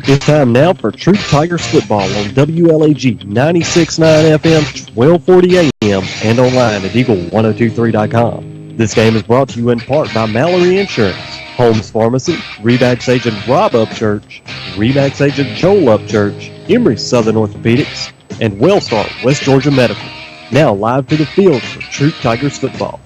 It's time now for Troup Tigers football on WLAG 96.9 FM, 1240 AM, and online at Eagle1023.com. This game is brought to you in part by Mallory Insurance, Holmes Pharmacy, Remax Agent Rob Upchurch, Remax Agent Joel Upchurch, Emory Southern Orthopedics, and Wellstar West Georgia Medical. Now live to the field for Troup Tigers football.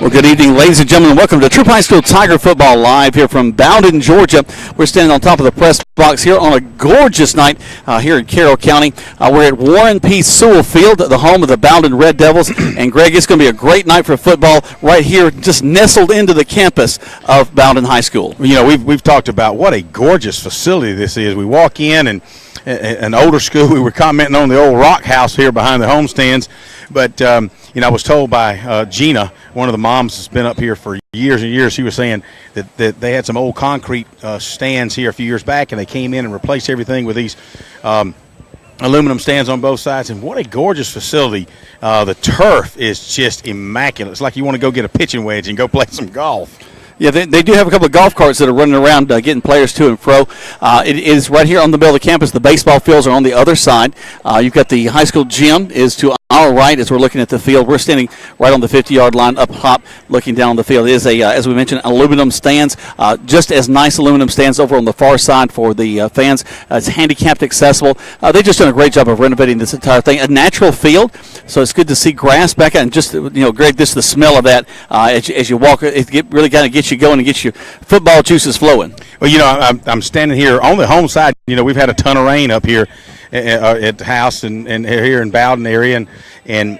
Well, good evening, ladies and gentlemen. Welcome to Troup High School Tiger Football live here from Bowdon, Georgia. We're standing on top of the press box here on a gorgeous night here in Carroll County. We're at Warren P. Sewell Field, the home of the Bowdon Red Devils. And, Greg, it's going to be a great night for football right here, just nestled into the campus of Bowdon High School. You know, we've talked about what a gorgeous facility this is. We walk in, and an older school, we were commenting on the old rock house here behind the homestands. But, you know, I was told by Gina, one of the moms that's been up here for years and years, she was saying that they had some old concrete stands here a few years back, and they came in and replaced everything with these aluminum stands on both sides. And what a gorgeous facility. The turf is just immaculate. It's like you want to go get a pitching wedge and go play some golf. Yeah, they do have a couple of golf carts that are running around getting players to and fro. It is right here on the middle of the campus. The baseball fields are on the other side. You've got the high school gym is to our right as we're looking at the field. We're standing right on the 50-yard line up top looking down the field. It is, as we mentioned, aluminum stands, just as nice aluminum stands over on the far side for the fans. It's handicapped accessible. They've just done a great job of renovating this entire thing. A natural field, so it's good to see grass back out. And just, you know, Greg, this is the smell of that as you walk. It really kind of gets you going and gets your football juices flowing. Well, you know, I'm standing here on the home side. You know, we've had a ton of rain up here at the house and here in Bowdon area, and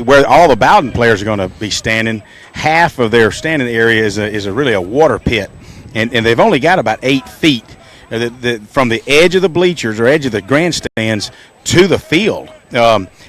where all the Bowdon players are going to be standing, half of their standing area is really a water pit, and they've only got about 8 feet from the edge of the bleachers or edge of the grandstands to the field.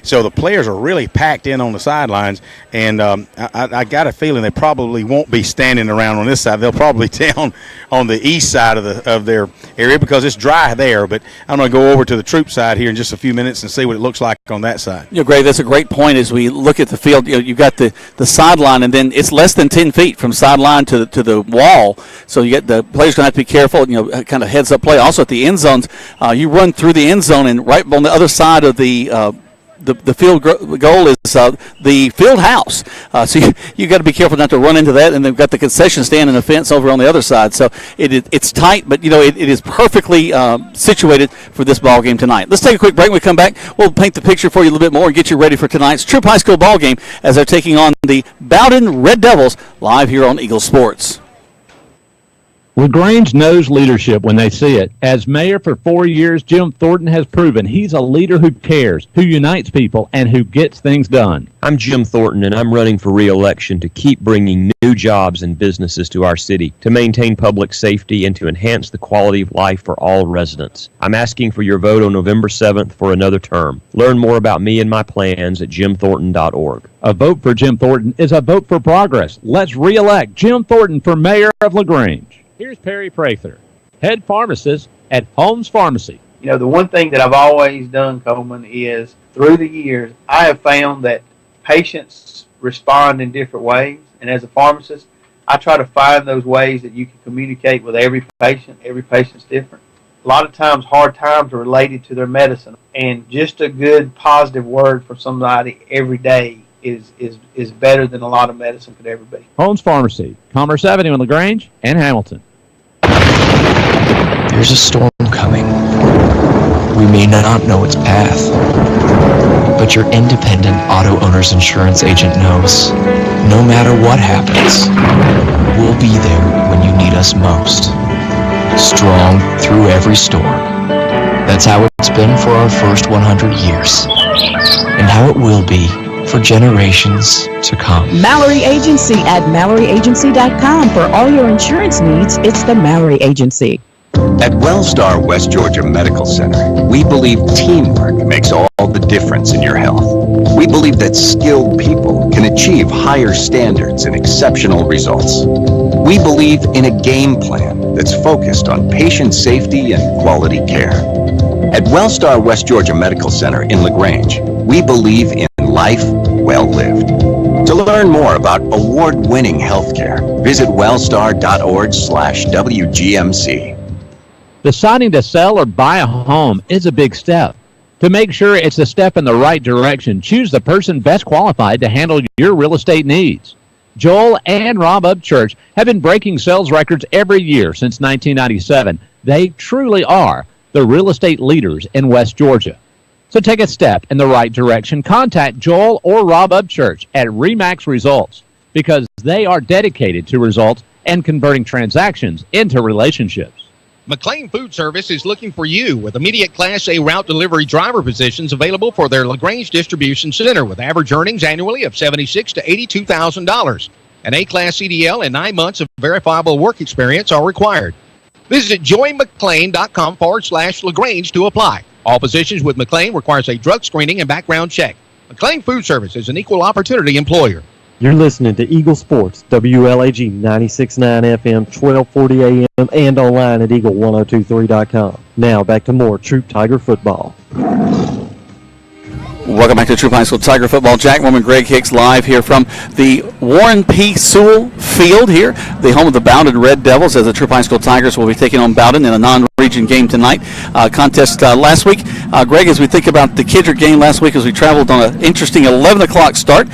So the players are really packed in on the sidelines, and I got a feeling they probably won't be standing around on this side. They'll probably down on the east side of their area because it's dry there. But I'm going to go over to the Troup side here in just a few minutes and see what it looks like on that side. You know, Greg, that's a great point. As we look at the field, you know, you've got the sideline, and then it's less than 10 feet from sideline to the wall. So you get the players going to have to be careful. You know, kind of heads up play. Also at the end zones, you run through the end zone, and right on the other side of the field goal is the field house. So you got to be careful not to run into that. And they've got the concession stand and the fence over on the other side. So it's tight, but, you know, it is perfectly situated for this ball game tonight. Let's take a quick break. When we come back, we'll paint the picture for you a little bit more and get you ready for tonight's Troup High School ball game as they're taking on the Bowdon Red Devils live here on Eagle Sports. LaGrange knows leadership when they see it. As mayor for 4 years, Jim Thornton has proven he's a leader who cares, who unites people, and who gets things done. I'm Jim Thornton, and I'm running for re-election to keep bringing new jobs and businesses to our city, to maintain public safety, and to enhance the quality of life for all residents. I'm asking for your vote on November 7th for another term. Learn more about me and my plans at jimthornton.org. A vote for Jim Thornton is a vote for progress. Let's re-elect Jim Thornton for mayor of LaGrange. Here's Perry Prather, head pharmacist at Holmes Pharmacy. You know, the one thing that I've always done, Coleman, is through the years, I have found that patients respond in different ways. And as a pharmacist, I try to find those ways that you can communicate with every patient. Every patient's different. A lot of times, hard times are related to their medicine. And just a good, positive word from somebody every day is better than a lot of medicine could ever be. Holmes Pharmacy, Commerce Avenue in LaGrange and Hamilton. There's a storm coming. We may not know its path, but your independent auto owner's insurance agent knows no matter what happens, we'll be there when you need us most. Strong through every storm. That's how it's been for our first 100 years, and how it will be for generations to come. Mallory Agency at MalloryAgency.com. For all your insurance needs, it's the Mallory Agency. At Wellstar West Georgia Medical Center, we believe teamwork makes all the difference in your health. We believe that skilled people can achieve higher standards and exceptional results. We believe in a game plan that's focused on patient safety and quality care. At Wellstar West Georgia Medical Center in LaGrange, we believe in life well lived. To learn more about award-winning healthcare, visit wellstar.org/WGMC. Deciding to sell or buy a home is a big step. To make sure it's a step in the right direction, choose the person best qualified to handle your real estate needs. Joel and Rob Upchurch have been breaking sales records every year since 1997. They truly are the real estate leaders in West Georgia. So take a step in the right direction. Contact Joel or Rob Upchurch at RE/MAX Results because they are dedicated to results and converting transactions into relationships. McLean Food Service is looking for you with immediate Class A route delivery driver positions available for their LaGrange Distribution Center with average earnings annually of $76,000 to $82,000. An A-Class CDL and 9 months of verifiable work experience are required. Visit joinmclean.com/LaGrange to apply. All positions with McLean requires a drug screening and background check. McLean Food Service is an equal opportunity employer. You're listening to Eagle Sports, WLAG 96.9 FM, 1240 AM, and online at eagle1023.com. Now back to more Troup Tiger football. Welcome back to Troup High School Tiger Football. Jack Mormon, Greg Hicks live here from the Warren P. Sewell Field here, the home of the Bowdon Red Devils, as the Troup High School Tigers will be taking on Bowdon in a non-region game tonight. Contest last week. Greg, as we think about the Kendrick game last week, as we traveled on an interesting 11 o'clock start,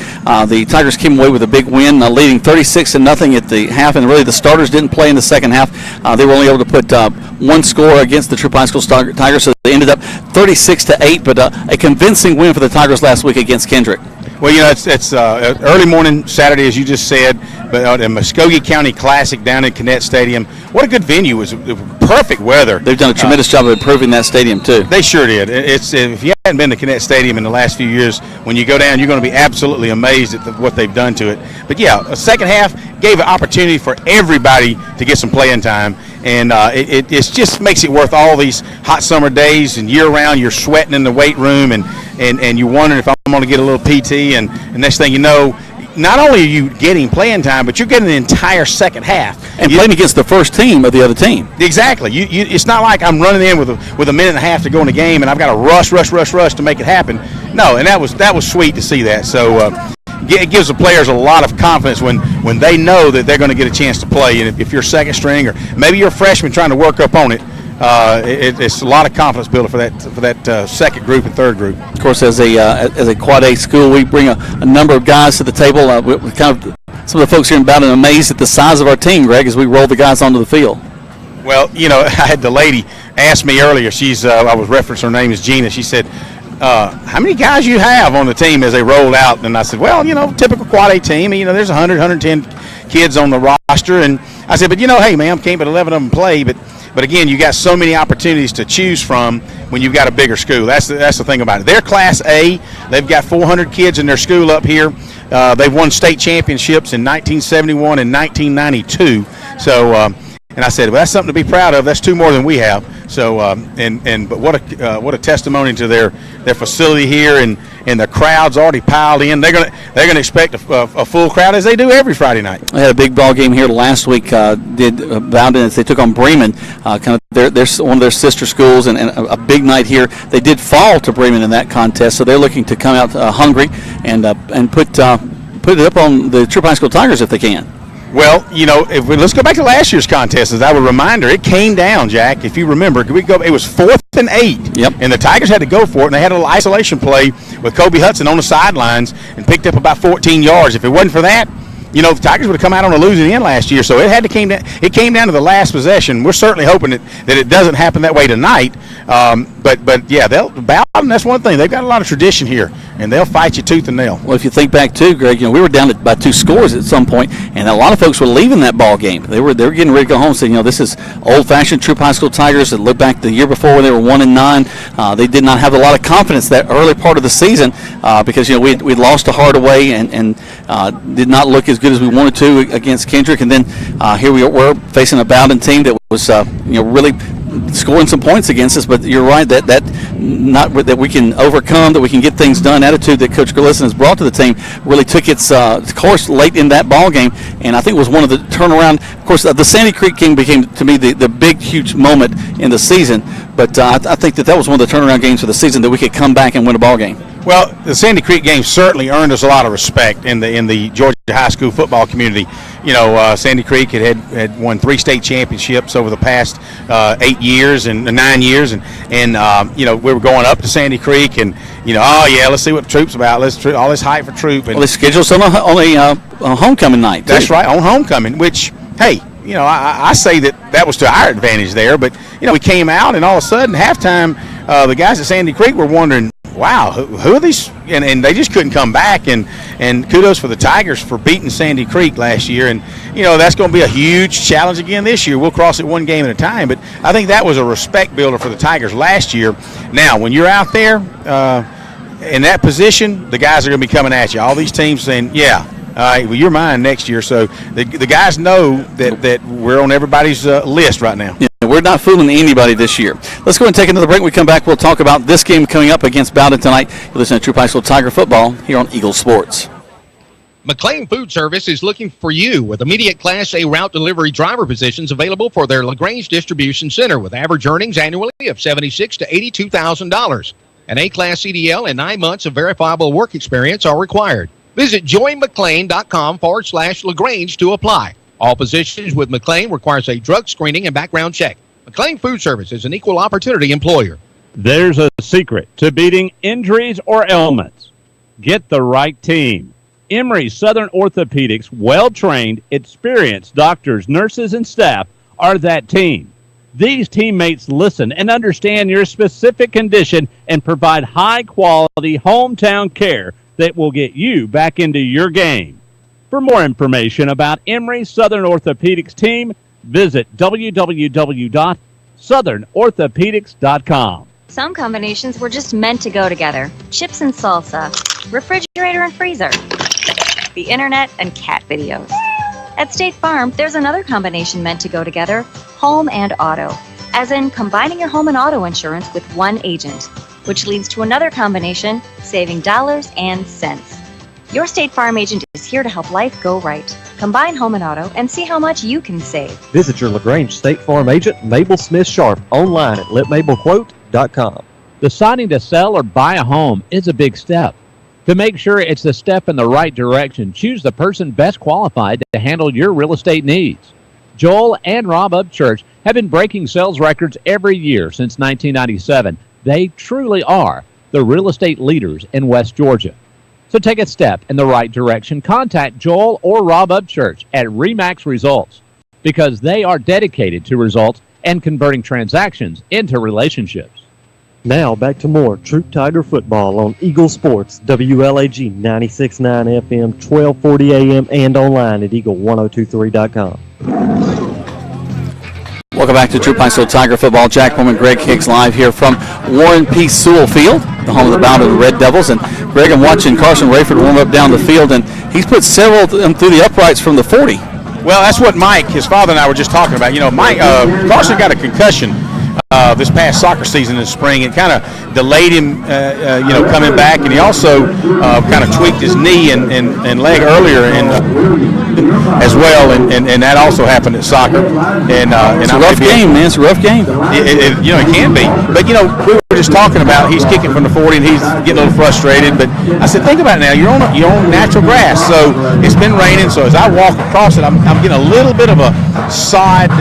the Tigers came away with a big win, leading 36-0 at the half, and really the starters didn't play in the second half. They were only able to put one score against the Troup High School Tigers, so they ended up 36-8, but a convincing win for the Tigers last week against Kendrick. Well, you know, it's early morning Saturday, as you just said, but the Muskogee County Classic down at Kinnett Stadium. What a good venue. It was perfect weather. They've done a tremendous job of improving that stadium, too. They sure did. If you haven't been to Kinnett Stadium in the last few years, when you go down, you're going to be absolutely amazed at what they've done to it. But, yeah, a second half gave an opportunity for everybody to get some playing time. And it just makes it worth all these hot summer days and year-round. You're sweating in the weight room, and you're wondering if I'm going to get a little PT. And next thing you know, not only are you getting playing time, but you're getting the entire second half. And playing against the first team of the other team. Exactly. It's not like I'm running in with a minute and a half to go in the game, and I've got to rush to make it happen. No, and that was sweet to see that. So it gives the players a lot of confidence when they know that they're going to get a chance to play. And if you're second string or maybe you're a freshman trying to work up on it, it's a lot of confidence builder for that second group and third group. Of course, as a Quad A school, we bring a number of guys to the table. We kind of some of the folks here in Bowdon are amazed at the size of our team, Greg, as we roll the guys onto the field. Well, you know, I had the lady ask me earlier. I was referencing her name is Gina. She said, how many guys you have on the team as they rolled out? And I said, well, you know, typical Quad A team. You know, there's 110 kids on the roster. And I said, but, you know, hey, man, can't but 11 of them play. But again, you got so many opportunities to choose from when you've got a bigger school. That's the thing about it. They're Class A. They've got 400 kids in their school up here. They've won state championships in 1971 and 1992. So, and I said, well, that's something to be proud of. That's two more than we have. So, but what a testimony to their facility here, and the crowd's already piled in. They're gonna expect a full crowd as they do every Friday night. They had a big ball game here last week. Did Bowdon as they took on Bremen, kind of they're one of their sister schools, and a big night here. They did fall to Bremen in that contest, so they're looking to come out hungry and put it up on the Troup High School Tigers if they can. Well, you know, let's go back to last year's contest. As I would reminder, it came down, Jack. If you remember, it was 4th and 8. Yep. And the Tigers had to go for it, and they had a little isolation play with Kobe Hudson on the sidelines and picked up about 14 yards. If it wasn't for that, you know, the Tigers would have come out on a losing end last year. So it came down to the last possession. We're certainly hoping that it doesn't happen that way tonight. But yeah, Bowdon, that's one thing. They've got a lot of tradition here, and they'll fight you tooth and nail. Well, if you think back too, Greg, you know, we were down by 2 scores at some point, and a lot of folks were leaving that ball game. They were getting ready to go home, saying, you know, this is old-fashioned Troup High School Tigers. That look back the year before when they were 1-9. They did not have a lot of confidence that early part of the season because, you know, we lost to Hardaway and did not look as good as we wanted to against Kendrick, and then here we were facing a Bowdon team that was really scoring some points against us. But you're right that we can overcome, that we can get things done. Attitude that Coach Grillisson has brought to the team really took its course late in that ball game, and I think it was one of the turnaround. Of course, the Sandy Creek game became to me the big huge moment in the season. But I think that was one of the turnaround games of the season, that we could come back and win a ball game. Well, the Sandy Creek game certainly earned us a lot of respect in the Georgia high school football community. Sandy Creek had won 3 state championships over the past 8 years and 9 years, and we were going up to Sandy Creek, and let's see what Troup's about. All this hype for Troup. And they scheduled some on homecoming night. That's right, on homecoming. Which, hey, I say that was to our advantage there, but we came out, and all of a sudden halftime, the guys at Sandy Creek were wondering, wow, who are these? And they just couldn't come back. And kudos for the Tigers for beating Sandy Creek last year. And, that's going to be a huge challenge again this year. We'll cross it one game at a time. But I think that was a respect builder for the Tigers last year. Now, when you're out there in that position, the guys are going to be coming at you. All these teams saying, yeah, all right, well, you're mine next year. So the guys know that we're on everybody's list right now. Yeah. We're not fooling anybody this year. Let's go and take another break. When we come back, we'll talk about this game coming up against Bowdon tonight. You're listening to Troup High School Tiger Football here on Eagle Sports. McLean Food Service is looking for you with immediate Class A route delivery driver positions available for their LaGrange Distribution Center with average earnings annually of $76,000 to $82,000. An A-Class CDL and 9 months of verifiable work experience are required. Visit joinmclean.com/LaGrange to apply. All positions with McLean requires a drug screening and background check. McLean Food Service is an equal opportunity employer. There's a secret to beating injuries or ailments. Get the right team. Emory Southern Orthopedics, well-trained, experienced doctors, nurses, and staff are that team. These teammates listen and understand your specific condition and provide high-quality hometown care that will get you back into your game. For more information about Emory Southern Orthopedics team, visit www.southernorthopedics.com. Some combinations were just meant to go together. Chips and salsa, refrigerator and freezer, the internet and cat videos. At State Farm, there's another combination meant to go together, home and auto. As in combining your home and auto insurance with one agent, which leads to another combination, saving dollars and cents. Your State Farm agent is here to help life go right. Combine home and auto and see how much you can save. Visit your LaGrange State Farm agent, Mabel Smith Sharp, online at letmabelquote.com. Deciding to sell or buy a home is a big step. To make sure it's a step in the right direction, choose the person best qualified to handle your real estate needs. Joel and Rob Upchurch have been breaking sales records every year since 1997. They truly are the real estate leaders in West Georgia. So take a step in the right direction. Contact Joel or Rob Upchurch at RE/MAX Results because they are dedicated to results and converting transactions into relationships. Now back to more Troup Tiger football on Eagle Sports, WLAG 96.9 FM, 1240 AM, and online at eagle1023.com. Welcome back to Troup High School Tiger Football. Jack Bowman, Greg Hicks live here from Warren P. Sewell Field, the home of the Bowdon Red Devils. And Greg, I'm watching Carson Rayford warm up down the field, and he's put several of them through the uprights from the 40. Well, that's what Mike, his father, and I were just talking about. Carson got a concussion this past soccer season in the spring. It kind of delayed him, coming back, and he also kind of tweaked his knee and leg earlier as well, and that also happened at soccer. It's a rough game, man. It's a rough game. It can be. But, we were just talking about he's kicking from the 40 and he's getting a little frustrated. But I said, think about it now. You're on natural grass, so it's been raining. So as I walk across it, I'm getting a little bit of a sod,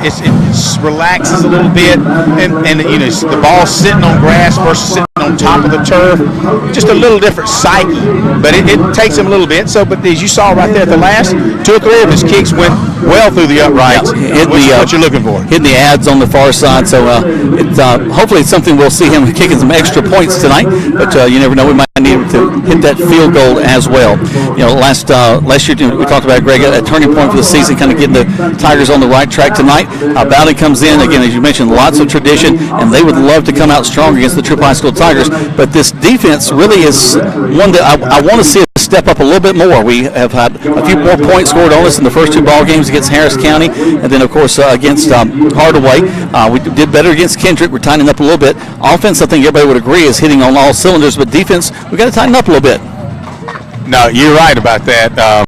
it relaxes a little bit, and the ball's sitting on grass versus sitting on top of the turf. Just a little different psyche, but it takes him a little bit. So, but as you saw right there at the last, 2 or 3 of his kicks went well through the uprights. What you're looking for? Hitting the ads on the far side. So hopefully it's something we'll see him kicking some extra points tonight. But you never know, we might need him to hit that field goal as well. Last year we talked about, Greg, a turning point for the season, kind of getting the Tigers on the right track tonight. Bowdon comes in again, as you mentioned, lots of tradition, and they would love to come out strong against the Troup High School Tigers. But this defense really is one that I want to see us step up a little bit more. We have had a few more points scored on us in the first 2 ball games against Harris County, and then of course against Hardaway. We did better against Kendrick. We're tightening up a little bit. Offense, I think everybody would agree, is hitting on all cylinders, but defense, we got to tighten up a little bit. No, you're right about that.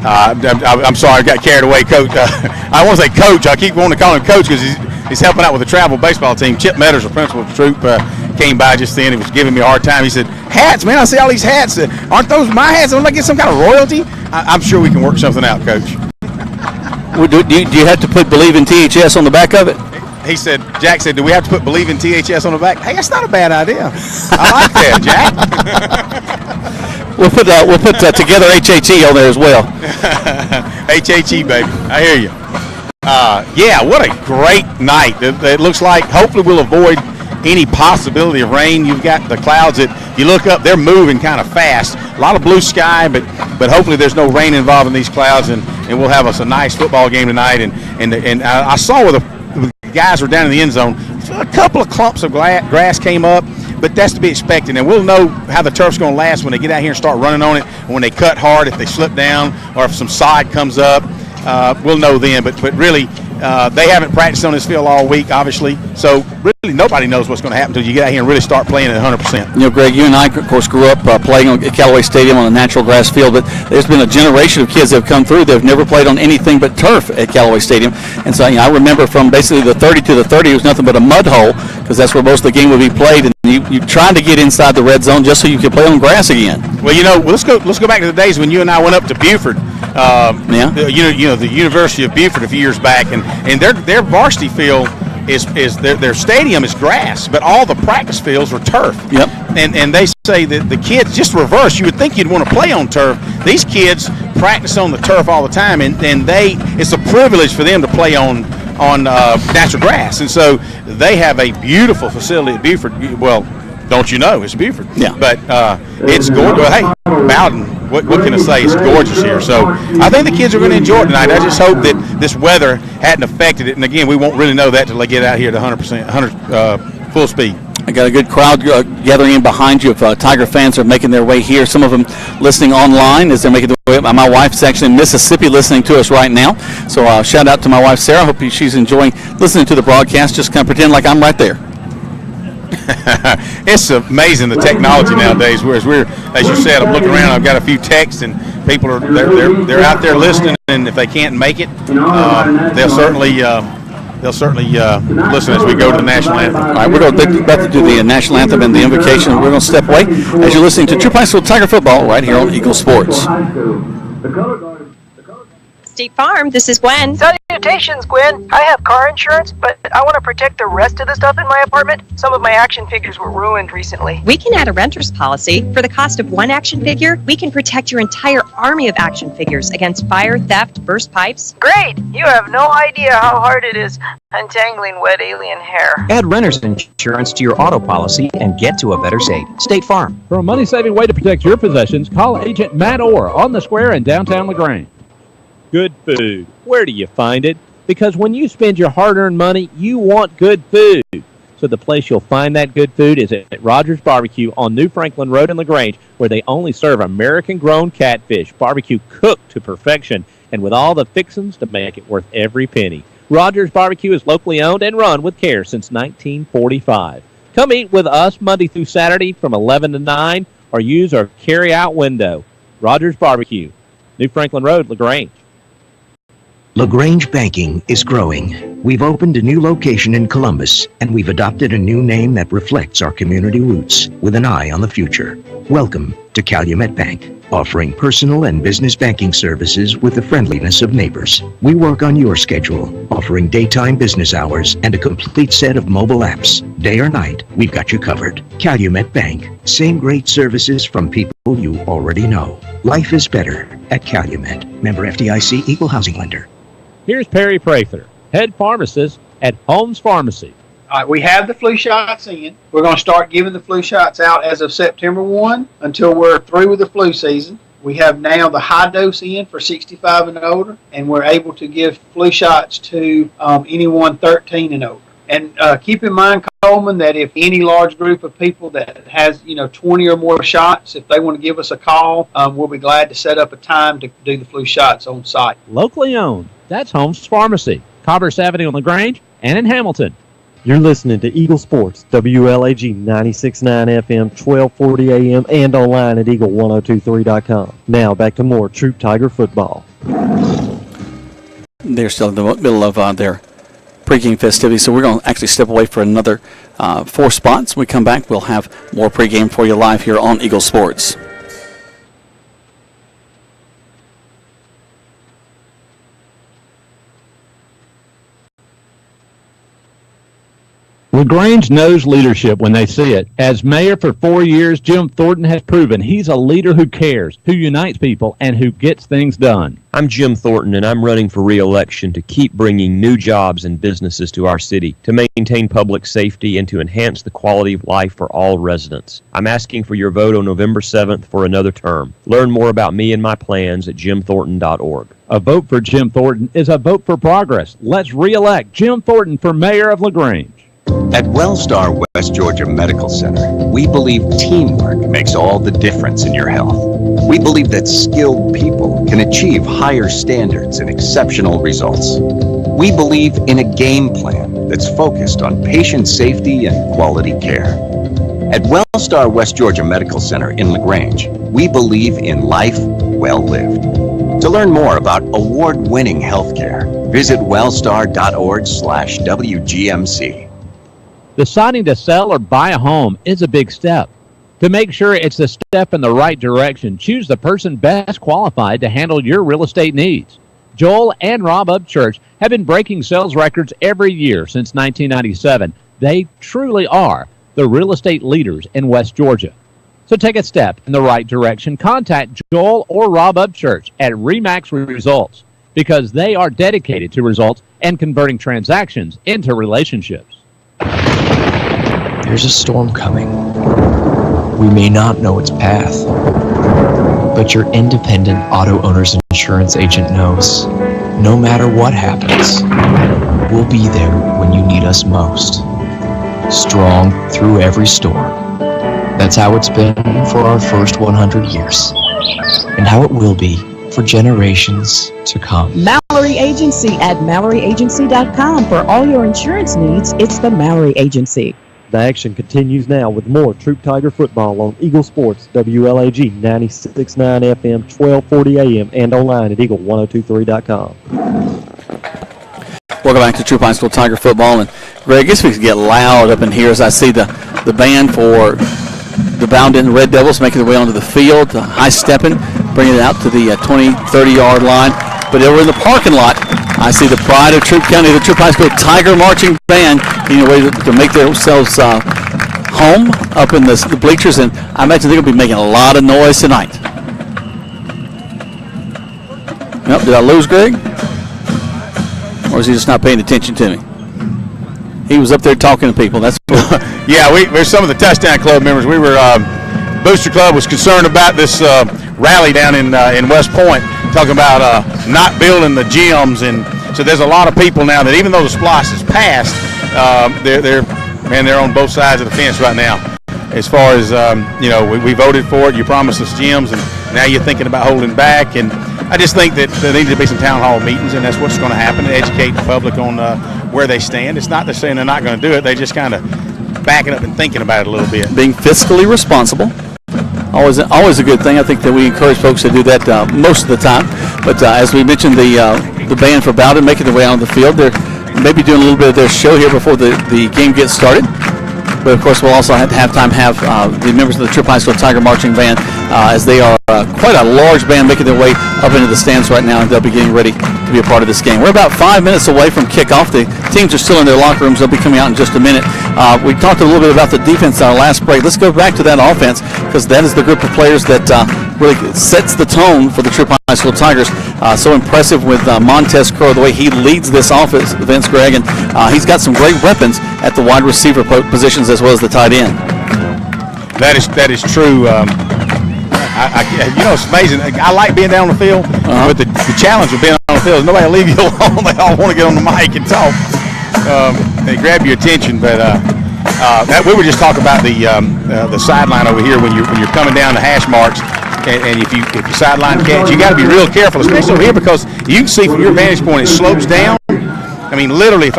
I'm sorry, I got carried away, Coach. I want to say Coach. I keep wanting to call him Coach because he's helping out with the travel baseball team. Chip Metters, the principal of Troup, came by just then. He was giving me a hard time. He said, hats, man, I see all these hats. Aren't those my hats? Don't I get some kind of royalty? I'm sure we can work something out, Coach. Well, do you have to put Believe in THS on the back of it? He said, Jack said, do we have to put Believe in THS on the back? Hey, that's not a bad idea. I like that, Jack. We'll put Together HHE on there as well. HHE, baby. I hear you. Yeah, what a great night. It looks like hopefully we'll avoid any possibility of rain. You've got the clouds that you look up, they're moving kind of fast. A lot of blue sky, but hopefully there's no rain involved in these clouds, and we'll have us a nice football game tonight. And I saw where the guys were down in the end zone. A couple of clumps of grass came up, but that's to be expected. And we'll know how the turf's going to last when they get out here and start running on it, when they cut hard, if they slip down, or if some sod comes up. We'll know then. But really, they haven't practiced on this field all week, obviously. So really nobody knows what's going to happen until you get out here and really start playing at 100%. You know, Greg, you and I, of course, grew up playing at Callaway Stadium on a natural grass field, but there's been a generation of kids that have come through that have never played on anything but turf at Callaway Stadium. And so, I remember from basically the 30 to the 30, it was nothing but a mud hole, because that's where most of the game would be played. And you're trying to get inside the red zone just so you can play on grass again. Well, let's go back to the days when you and I went up to Buford. The University of Buford a few years back, and their varsity field is their stadium is grass, but all the practice fields are turf. Yep. And they say that the kids, just reverse, you would think you'd want to play on turf. These kids practice on the turf all the time, and it's a privilege for them to play on natural grass. And so they have a beautiful facility at Buford. Well, don't you know, it's Buford. Yeah. But it's gorgeous. Well, hey, Bowdon, what can I say? It's gorgeous here. So I think the kids are going to enjoy it tonight. I just hope that this weather hadn't affected it. And again, we won't really know that till they get out here to 100 full speed. I got a good crowd gathering in behind you. If Tiger fans are making their way here, some of them listening online as they're making their way up. My wife's actually in Mississippi listening to us right now. So shout out to my wife, Sarah. Hope she's enjoying listening to the broadcast. Just kind of pretend like I'm right there. It's amazing the technology nowadays. Whereas as you said, I'm looking around. I've got a few texts, and people are they're out there listening. And if they can't make it, they'll certainly listen as we go to the national anthem. All right, we're about to do the national anthem and the invocation. We're going to step away as you're listening to Troup High School Tiger Football right here on Eagle Sports. State Farm, this is Gwen. Salutations, Gwen. I have car insurance, but I want to protect the rest of the stuff in my apartment. Some of my action figures were ruined recently. We can add a renter's policy. For the cost of one action figure, we can protect your entire army of action figures against fire, theft, burst pipes. Great! You have no idea how hard it is untangling wet alien hair. Add renter's insurance to your auto policy and get to a better state. State Farm. For a money-saving way to protect your possessions, call Agent Matt Orr on the Square in downtown LaGrange. Good food. Where do you find it? Because when you spend your hard-earned money, you want good food. So the place you'll find that good food is at Rogers Barbecue on New Franklin Road in LaGrange, where they only serve American-grown catfish, barbecue cooked to perfection, and with all the fixings to make it worth every penny. Rogers Barbecue is locally owned and run with care since 1945. Come eat with us Monday through Saturday from 11 to 9, or use our carry-out window. Rogers Barbecue, New Franklin Road, LaGrange. LaGrange Banking is growing. We've opened a new location in Columbus, and we've adopted a new name that reflects our community roots with an eye on the future. Welcome to Calumet Bank, offering personal and business banking services with the friendliness of neighbors. We work on your schedule, offering daytime business hours and a complete set of mobile apps. Day or night, we've got you covered. Calumet Bank, same great services from people you already know. Life is better at Calumet. Member FDIC, Equal Housing Lender. Here's Perry Prather, head pharmacist at Holmes Pharmacy. All right, we have the flu shots in. We're going to start giving the flu shots out as of September 1 until we're through with the flu season. We have now the high dose in for 65 and older, and we're able to give flu shots to anyone 13 and older. And keep in mind, Coleman, that if any large group of people that has 20 or more shots, if they want to give us a call, we'll be glad to set up a time to do the flu shots on site. Locally owned. That's Holmes Pharmacy, Commerce Avenue in LaGrange and in Hamilton. You're listening to Eagle Sports, WLAG 96.9 FM, 1240 AM, and online at eagle1023.com. Now back to more Troup Tiger football. They're still in the middle of their pregame festivities. So we're going to actually step away for another 4 spots. When we come back, we'll have more pregame for you live here on Eagle Sports. LaGrange knows leadership when they see it. As mayor for 4 years, Jim Thornton has proven he's a leader who cares, who unites people, and who gets things done. I'm Jim Thornton, and I'm running for re-election to keep bringing new jobs and businesses to our city, to maintain public safety, and to enhance the quality of life for all residents. I'm asking for your vote on November 7th for another term. Learn more about me and my plans at jimthornton.org. A vote for Jim Thornton is a vote for progress. Let's re-elect Jim Thornton for mayor of LaGrange. At Wellstar West Georgia Medical Center, we believe teamwork makes all the difference in your health. We believe that skilled people can achieve higher standards and exceptional results. We believe in a game plan that's focused on patient safety and quality care. At Wellstar West Georgia Medical Center in LaGrange, we believe in life well lived. To learn more about award-winning healthcare, visit wellstar.org/WGMC. Deciding to sell or buy a home is a big step. To make sure it's a step in the right direction, choose the person best qualified to handle your real estate needs. Joel and Rob Upchurch have been breaking sales records every year since 1997. They truly are the real estate leaders in West Georgia. So take a step in the right direction. Contact Joel or Rob Upchurch at RE/MAX Results because they are dedicated to results and converting transactions into relationships. There's a storm coming. We may not know its path, but your independent auto owner's insurance agent knows no matter what happens, we'll be there when you need us most. Strong through every storm. That's how it's been for our first 100 years, and how it will be for generations to come. Mallory Agency at MalloryAgency.com. For all your insurance needs, it's the Mallory Agency. The action continues now with more Troup Tiger football on Eagle Sports, WLAG 96.9 FM, 1240 AM, and online at Eagle1023.com. Welcome back to Troup High School Tiger football. And Greg, I guess we could get loud up in here as I see the band for the Bowdon Red Devils making their way onto the field, high stepping, bringing it out to the 20, 30-yard line. But over in the parking lot, I see the pride of Troup County, the Troup High School Tiger Marching Band, in a way to make themselves home up in the bleachers, and I imagine they're going to be making a lot of noise tonight. Nope, did I lose Greg? Or is he just not paying attention to me? He was up there talking to people. That's yeah, we're some of the Touchdown Club members. We were Booster Club was concerned about this rally down in West Point, talking about not building the gyms, and so there's a lot of people now that even though the splice is passed, they're on both sides of the fence right now. As far as we voted for it, you promised us gyms, and now you're thinking about holding back. And I just think that there needs to be some town hall meetings, and that's what's going to happen to educate the public on where they stand. It's not they're saying they're not going to do it; they just kind of backing up and thinking about it a little bit. Being fiscally responsible. Always a good thing. I think that we encourage folks to do that most of the time. But as we mentioned, the band for Bowdon making their way on the field. They're maybe doing a little bit of their show here before the game gets started. But, of course, we'll also at halftime have the members of the Troup High School Tiger Marching Band as they are quite a large band making their way up into the stands right now, and they'll be getting ready to be a part of this game. We're about 5 minutes away from kickoff. The teams are still in their locker rooms. They'll be coming out in just a minute. We talked a little bit about the defense in our last break. Let's go back to that offense because that is the group of players that really sets the tone for the Troup High School Tigers. So impressive with Montez Crow, the way he leads this offense, Vince Gregg, and he's got some great weapons at the wide receiver positions as well as the tight end. That is true. It's amazing. I like being down on the field, but the challenge of being on the field is nobody will leave you alone. They all want to get on the mic and talk. They grab your attention, but we were just talking about the sideline over here when you're coming down the hash marks. And if you sideline catch, you got to be real careful, especially over here because you can see from your vantage point it slopes down. I mean, literally,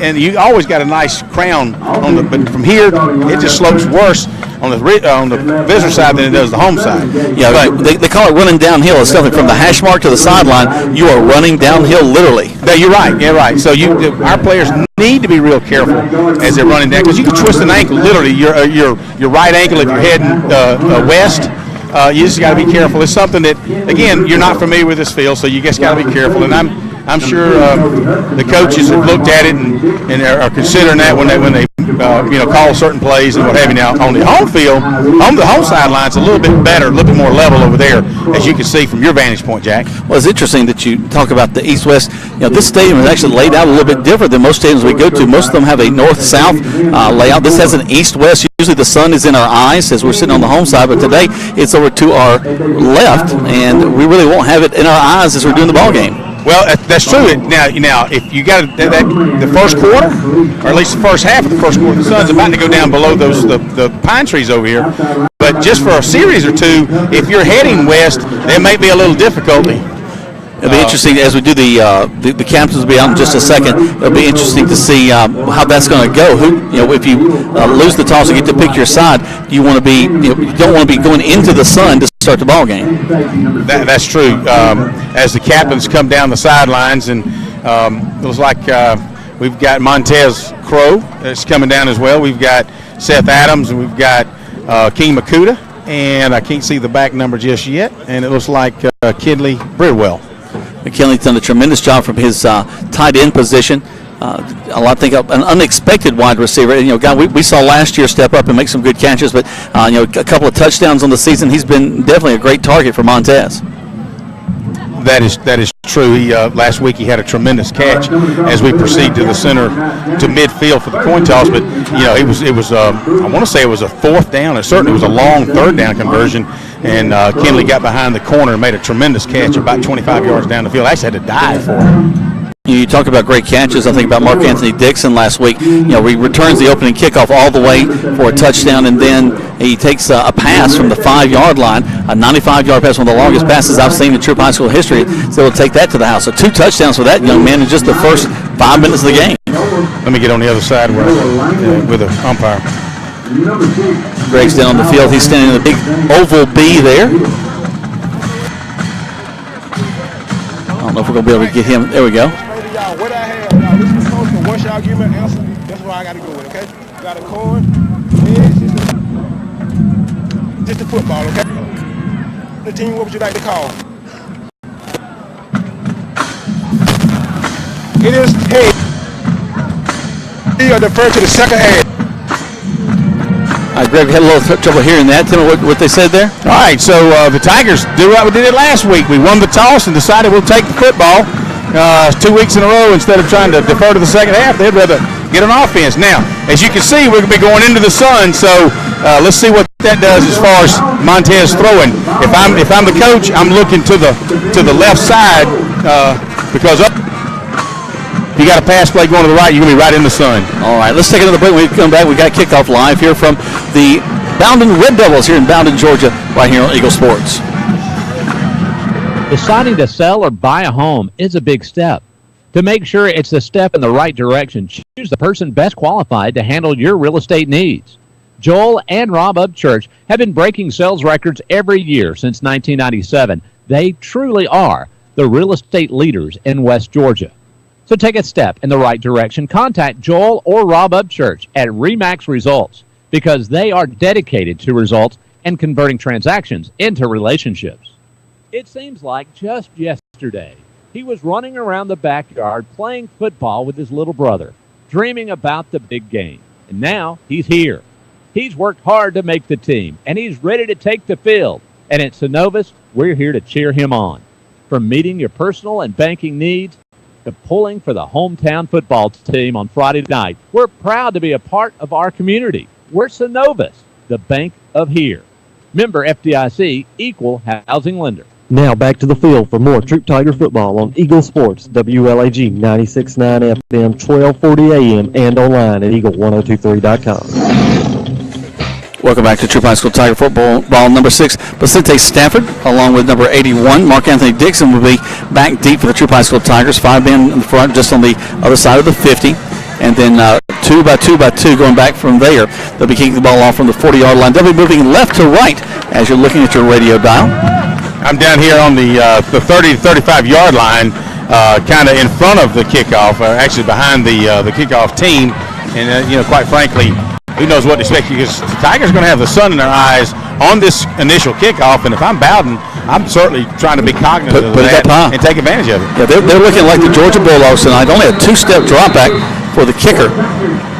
and you always got a nice crown on but from here it just slopes worse the visitor side than it does the home side. Yeah, but they call it running downhill. It's something from the hash mark to the sideline. You are running downhill literally. No, you're right. Yeah, right. So our players need to be real careful as they're running down because you can twist an ankle literally. Your right ankle if you're heading west. You just got to be careful. It's something that, again, you're not familiar with this field, so you just got to be careful. And I'm sure the coaches have looked at it and are considering that when they call certain plays and what have you. Now on the home field, on the home sideline, it's a little bit better, a little bit more level over there, as you can see from your vantage point, Jack. Well, it's interesting that you talk about the east-west. This stadium is actually laid out a little bit different than most stadiums we go to. Most of them have a north-south layout. This has an east-west. Usually the sun is in our eyes as we're sitting on the home side, but today it's over to our left, and we really won't have it in our eyes as we're doing the ball game. Well, that's true. Now, if you got the first quarter, or at least the first half of the first quarter, the sun's about to go down below the pine trees over here. But just for a series or two, if you're heading west, there may be a little difficulty. It'll be interesting as we do the captains will be out in just a second. It'll be interesting to see how that's going to go. If you lose the toss and get to pick your side, you want to be you don't want to be going into the sun to start the ball game. That's true. As the captains come down the sidelines, and it looks like we've got Montez Crow that's coming down as well. We've got Seth Adams, and we've got King Makuta, and I can't see the back number just yet. And it looks like Kinley Bridwell. McKinley's done a tremendous job from his tight end position. I think an unexpected wide receiver. Guy we saw last year step up and make some good catches, but a couple of touchdowns on the season. He's been definitely a great target for Montez. That is true. Last week he had a tremendous catch as we proceed to the center to midfield for the coin toss. But it was I want to say it was a fourth down. It certainly was a long third down conversion. And Kinley got behind the corner and made a tremendous catch about 25 yards down the field. Actually had to dive for it. You talk about great catches. I think about Mark Anthony Dixon last week. He returns the opening kickoff all the way for a touchdown, and then he takes a pass from the 5-yard line, a 95-yard pass, one of the longest passes I've seen in Troup High School history. So he'll take that to the house. So 2 touchdowns for that young man in just the first 5 minutes of the game. Let me get on the other side with the umpire. Greg's down on the field. He's standing in the big oval B there. I don't know if we're going to be able to get him. There we go. What I have, this is supposed to once y'all give me an answer, that's what I got to go with, okay? Got a coin, just a football, okay? The team, what would you like to call? It is head. You are deferred to the second head. Greg had a little trouble hearing that. Tell me what they said there. All right, so the Tigers do what we did it last week. We won the toss and decided we'll take the football 2 weeks in a row instead of trying to defer to the second half. They'd rather get an offense. Now, as you can see, we're going to be going into the sun, so let's see what that does as far as Montez throwing. If I'm the coach, I'm looking to the left side because if you got a pass play going to the right, you're going to be right in the sun. All right, let's take another break. When we come back, we got kickoff live here from the Bowdon Red Devils here in Bowdon, Georgia, right here on Eagle Sports. Deciding to sell or buy a home is a big step. To make sure it's a step in the right direction, choose the person best qualified to handle your real estate needs. Joel and Rob Upchurch have been breaking sales records every year since 1997. They truly are the real estate leaders in West Georgia. So take a step in the right direction. Contact Joel or Rob Upchurch at RE/MAX Results because they are dedicated to results and converting transactions into relationships. It seems like just yesterday, he was running around the backyard playing football with his little brother, dreaming about the big game. And now he's here. He's worked hard to make the team, and he's ready to take the field. And at Synovus, we're here to cheer him on. From meeting your personal and banking needs to pulling for the hometown football team on Friday night, we're proud to be a part of our community. We're Synovus, the bank of here. Member FDIC, equal housing lender. Now back to the field for more Troup Tiger football on Eagle Sports, WLAG 96.9 FM, 1240 AM, and online at eagle1023.com. Welcome back to Troup High School Tiger football number 6. Vicente Stafford, along with number 81, Mark Anthony Dixon, will be back deep for the Troup High School Tigers. 5 men in the front, just on the other side of the 50. And then 2 2 by 2 by 2 going back from there. They'll be kicking the ball off from the 40-yard line. They'll be moving left to right as you're looking at your radio dial. I'm down here on the 30 to 35-yard line, kind of in front of the kickoff, actually behind the kickoff team. And, quite frankly, who knows what to expect, because the Tigers are going to have the sun in their eyes on this initial kickoff. And if I'm Bowdon, I'm certainly trying to be cognizant of that and take advantage of it. Yeah, they're looking like the Georgia Bulldogs tonight. Only a two-step drop back for the kicker.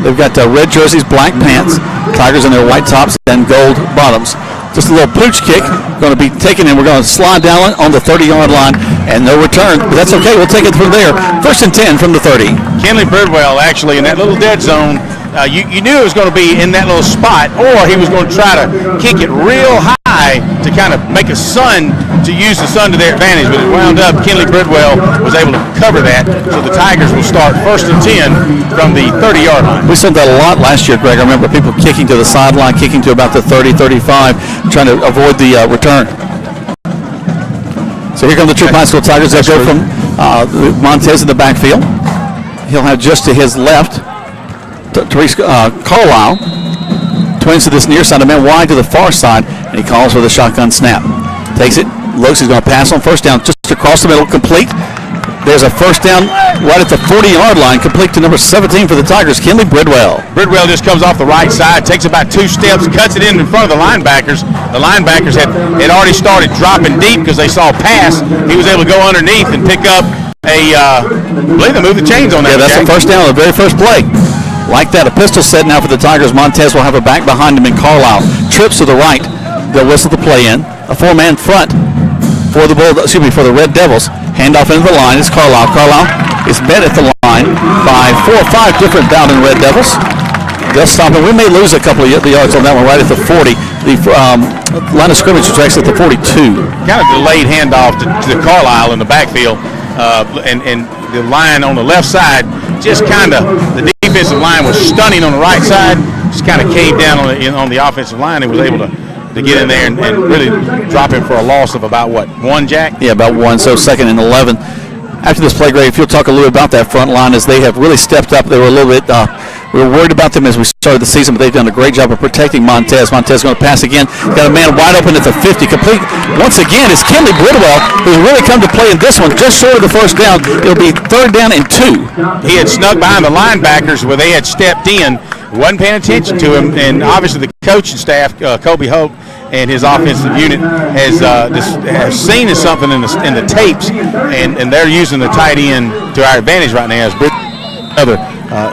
They've got red jerseys, black pants, Tigers in their white tops and gold bottoms. Just a little pooch kick going to be taken, and we're going to slide down on the 30-yard line and no return. But that's okay. We'll take it from there. 1st and 10 from the 30. Kenley Bridwell, actually, in that little dead zone, you knew it was going to be in that little spot, or he was going to try to kick it real high to kind of make a sun, to use the sun to their advantage. But it wound up, Kenley Bridwell was able to cover that, so the Tigers will start 1st and 10 from the 30-yard line. We saw that a lot last year, Greg. I remember people kicking to the sideline, kicking to about the 30, 35, trying to avoid the return. So here come the Troup High School Tigers. They'll go from Montez in the backfield. He'll have just to his left Therese Carlisle. Twins to this near side, a man wide to the far side, and he calls for the shotgun snap. Takes it, looks, he's going to pass on 1st down, just across the middle, complete. There's a 1st down right at the 40-yard line, complete to number 17 for the Tigers, Kenley Bridwell. Bridwell just comes off the right side, takes about 2 steps, cuts it in front of the linebackers. The linebackers had already started dropping deep because they saw a pass. He was able to go underneath and pick up I believe they moved the chains on that. Yeah, that's the 1st down, the very first play. Like that, a pistol set now for the Tigers. Montez will have a back behind him in Carlisle. Trips to the right. They'll whistle the play in. A 4-man front for the Red Devils. Handoff into the line. It's Carlisle. Carlisle is met at the line by 4 or 5 different Bowdon Red Devils. They'll stop him. We may lose a couple of yards on that one right at the 40. The line of scrimmage was actually at the 42. Kind of delayed handoff to Carlisle in the backfield. And the line on the left side just kind of, the defensive line was stunning on the right side, just kind of caved down on the offensive line and was able to get in there and really drop him for a loss of about, 1, Jack? Yeah, about 1, so 2nd and 11. After this play, Greg, if you'll talk a little bit about that front line, as they have really stepped up. They were a little bit, we were worried about them as we started the season, but they've done a great job of protecting Montez. Montez going to pass again. Got a man wide open at the 50. Complete once again is Kenley Bridwell, who's really come to play in this one, just short of the 1st down. It'll be 3rd down and 2. He had snuck behind the linebackers where they had stepped in, wasn't paying attention to him, and obviously the coaching staff, Kobe Hope, and his offensive unit has seen something in the tapes, and they're using the tight end to our advantage right now as another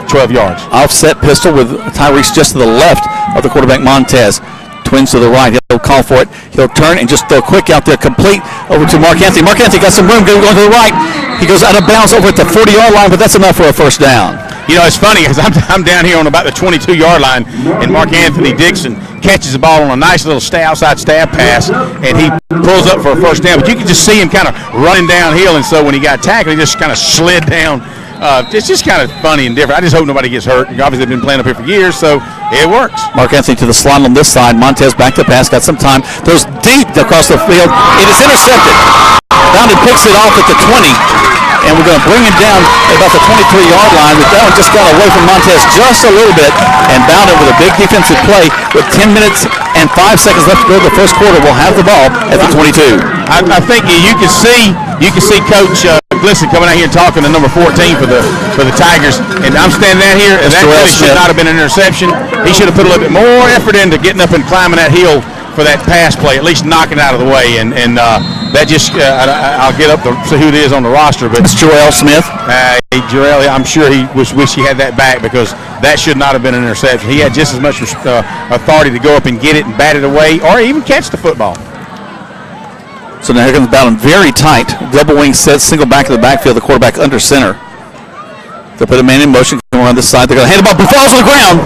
12 yards. Offset pistol with Tyrese just to the left of the quarterback Montez. Twins to the right. He'll call for it. He'll turn and just throw quick out there, complete over to Mark Anthony. Mark Anthony got some room going to the right. He goes out of bounds over at the 40-yard line, but that's enough for a 1st down. You know, it's funny because I'm down here on about the 22-yard line, and Mark Anthony Dixon catches the ball on a nice little outside stab pass, and he pulls up for a 1st down. But you can just see him kind of running downhill, and so when he got tackled, he just kind of slid down. It's just kind of funny and different. I just hope nobody gets hurt. Obviously, they've been playing up here for years, so it works. Mark Anthony to the slot on this side. Montez back to pass. Got some time. Throws deep across the field. It is intercepted. Bowdon picks it off at the 20. And we're going to bring it down at about the 23-yard line. But that one just got away from Montez just a little bit. And Bowdon with a big defensive play with 10 minutes and 5 seconds left to go to the 1st quarter will have the ball at the 22. I think you can see Coach Glisson coming out here and talking to number 14 for the Tigers. And I'm standing out here, and that really should not have been an interception. He should have put a little bit more effort into getting up and climbing that hill for that pass play, at least knocking it out of the way. And that just, I'll get up to see who it is on the roster. But it's Jarrell Smith. Jarrell, I'm sure he wish he had that back, because that should not have been an interception. He had just as much authority to go up and get it and bat it away, or even catch the football. So now here comes Bowdon, very tight. Double wing set, single back in the backfield, the quarterback under center. They'll put a man in motion, come around this side. They're going to hand the ball, falls on the ground,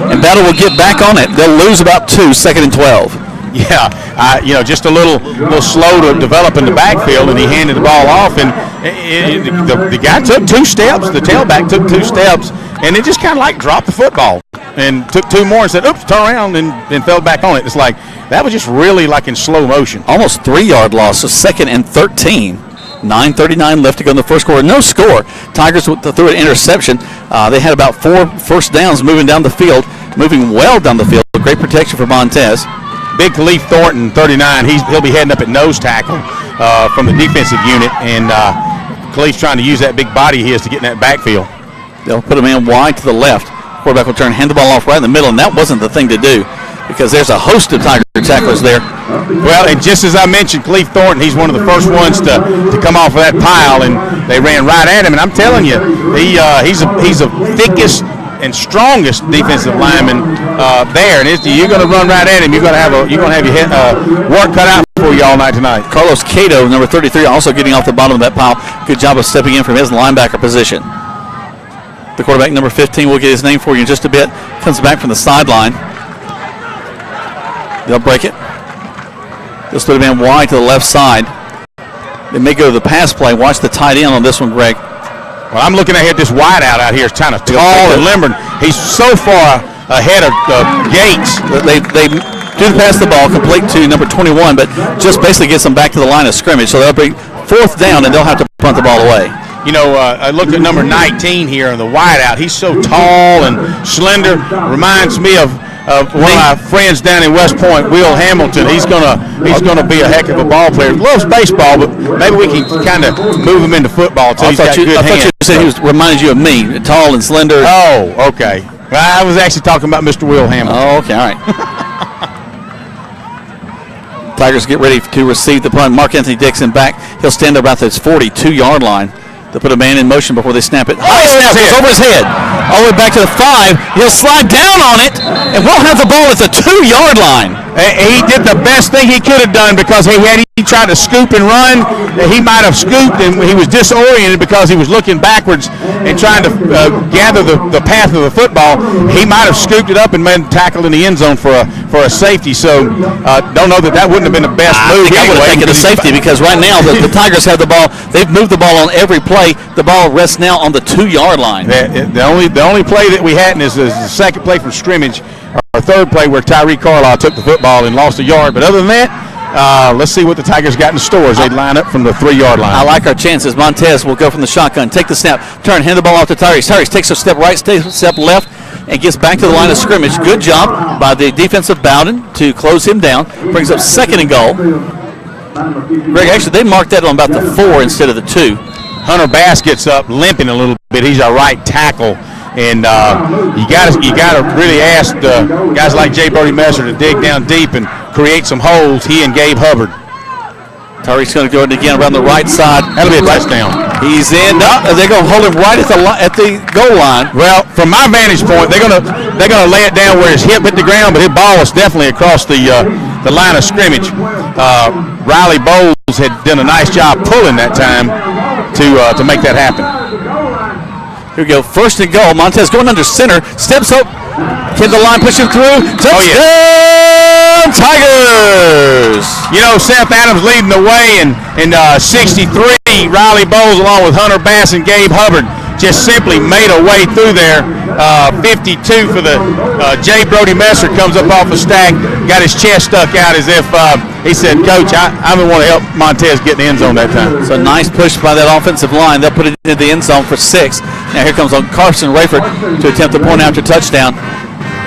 and Bowdon will get back on it. They'll lose about 2, 2nd and 12. Yeah, just a little slow to develop in the backfield, and he handed the ball off, and the guy took 2 steps. The tailback took 2 steps, and it just kind of like dropped the football, and took 2 more and said, "Oops!" Turn around and fell back on it. It's like that was just really like in slow motion. Almost 3-yard loss, so 2nd and 13 9:39 left to go in the first quarter. No score. Tigers threw an interception. They had about 4 first downs moving down the field, moving well down the field. Great protection for Montez. Big Khalif Thornton, 39. He'll be heading up at nose tackle from the defensive unit, and Khalif's trying to use that big body he has to get in that backfield. They'll put a man wide to the left. Quarterback will turn, hand the ball off right in the middle, and that wasn't the thing to do because there's a host of Tiger tacklers there. Well, and just as I mentioned, Khalif Thornton, he's one of the first ones to come off of that pile, and they ran right at him. And I'm telling you, he's the thickest and strongest defensive lineman there. And you're going to run right at him. You're going to have your work cut out for you all night tonight. Carlos Cato, number 33, also getting off the bottom of that pile. Good job of stepping in from his linebacker position. The quarterback, number 15, will get his name for you in just a bit. Comes back from the sideline. They'll break it. They'll split a man wide to the left side. They may go to the pass play. Watch the tight end on this one, Greg. Well, I'm looking ahead. This wideout out here is kind of tall and limbered. He's so far ahead of Gates. They do pass the ball, complete to number 21, but just basically gets them back to the line of scrimmage. So they'll bring 4th down, and they'll have to punt the ball away. You know, I looked at number 19 here on the wideout. He's so tall and slender. Reminds me of one of my friends down in West Point, Will Hamilton. He's gonna be a heck of a ball player. Loves baseball, but maybe we can kind of move him into football too. I thought you said he reminded you of me, tall and slender. Oh, okay. Well, I was actually talking about Mr. Will Hamilton. Oh, okay, all right. Tigers get ready to receive the punt. Mark Anthony Dixon back. He'll stand about this 42-yard line. They'll put a man in motion before they snap it. High snap goes over his head. All the way back to the 5. He'll slide down on it, and we'll have the ball at the 2-yard line. He did the best thing he could have done because he tried to scoop and run. He might have scooped, and he was disoriented because he was looking backwards and trying to gather the path of the football. He might have scooped it up and been tackled in the end zone for a safety. So don't know that wouldn't have been the best move. I would have taken the safety because right now the Tigers have the ball. They've moved the ball on every play. The ball rests now on the 2-yard line. The only play that we had is the second play from scrimmage, our third play where Tyree Carlisle took the football and lost a yard. But other than that, let's see what the Tigers got in store as they line up from the 3-yard line. I like our chances. Montez will go from the shotgun, take the snap, turn, hand the ball off to Tyrese. Tyrese takes a step right, step left, and gets back to the line of scrimmage. Good job by the defensive Bowdon to close him down. Brings up 2nd and goal. Greg, actually, they marked that on about the 4 instead of the 2. Hunter Bass gets up limping a little bit. He's our right tackle. And you got to really ask guys like J. Brody Messer to dig down deep and create some holes. He and Gabe Hubbard. Tyreek's going to go in again around the right side. That'll be a touchdown. He's in. They're going to hold him right at the goal line. Well, from my vantage point, they're going to lay it down where his hip hit the ground, but his ball was definitely across the line of scrimmage. Riley Bowles had done a nice job pulling that time to make that happen. Here we go, 1st and goal. Montez going under center, steps up, hit the line, pushing through. Touchdown, Tigers! You know, Seth Adams leading the way, and 63, Riley Bowles along with Hunter Bass and Gabe Hubbard just simply made a way through there. 52 for the J. Brody Messer comes up off the stack, got his chest stuck out as if he said, Coach, I don't want to help Montez get in the end zone that time. So nice push by that offensive line. They'll put it into the end zone for 6. Now here comes on Carson Rayford to attempt the point after touchdown.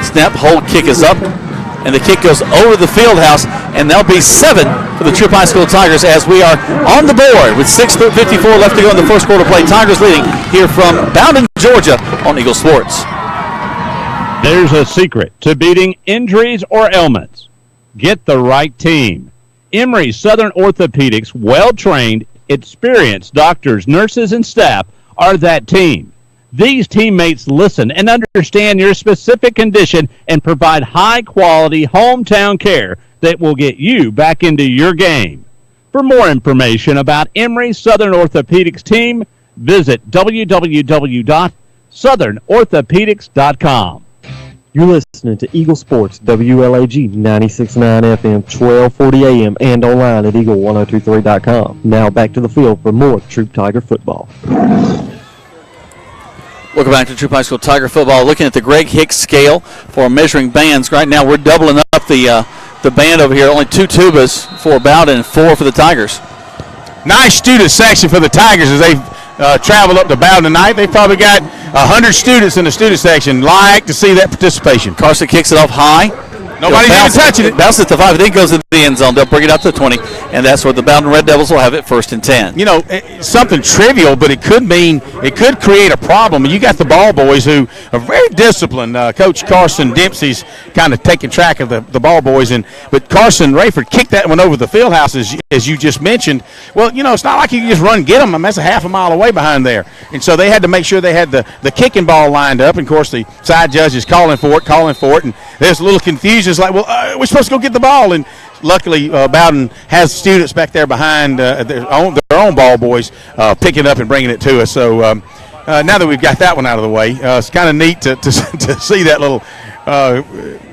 Snap, hold, kick is up. And the kick goes over the field house, and there'll be 7 for the Troup High School Tigers as we are on the board with 6:54 left to go in the first quarter play. Tigers leading here from Bowdon, Georgia on Eagle Sports. There's a secret to beating injuries or ailments. Get the right team. Emory Southern Orthopedics, well-trained, experienced doctors, nurses, and staff are that team. These teammates listen and understand your specific condition and provide high-quality hometown care that will get you back into your game. For more information about Emory Southern Orthopedics team, visit www.southernorthopedics.com. You're listening to Eagle Sports, WLAG 96.9 FM, 1240 AM, and online at eagle1023.com. Now back to the field for more Troup Tiger football. Welcome back to Troup High School Tiger football. Looking at the Greg Hicks scale for measuring bands. Right now we're doubling up the band over here. Only 2 tubas for Bowdon and 4 for the Tigers. Nice student section for the Tigers as they travel up to Bowdon tonight. They probably got 100 students in the student section. Like to see that participation. Carson kicks it off high. Nobody's even touching it. Bounces to 5. Then goes into the end zone. They'll bring it out to the 20, and that's where the Bowdon Red Devils will have it 1st and 10. You know, something trivial, but it could create a problem. You got the ball boys who are very disciplined. Coach Carson Dempsey's kind of taking track of the ball boys, but Carson Rayford kicked that one over the field house, as you just mentioned. Well, you know, it's not like you can just run and get them. I mean, that's a half a mile away behind there. And so they had to make sure they had the kicking ball lined up. And, of course, the side judge is calling for it. And there's a little confusion. It's like, well, we're supposed to go get the ball. And luckily, Bowdon has students back there behind their own ball boys picking up and bringing it to us. So now that we've got that one out of the way, it's kind of neat to see that little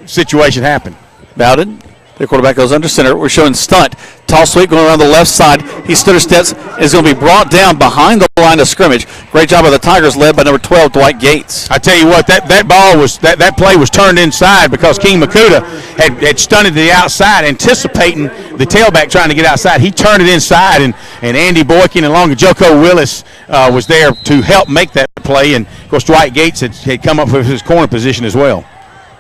situation happen. Bowdon, the quarterback goes under center. We're showing stunt. Toss sweep going around the left side. He stood his steps. Is going to be brought down behind the line of scrimmage. Great job by the Tigers, led by number 12, Dwight Gates. I tell you what, that play was turned inside because King Makuta had stunted to the outside, anticipating the tailback trying to get outside. He turned it inside, and Andy Boykin along with Joko Willis was there to help make that play. And, of course, Dwight Gates had come up with his corner position as well.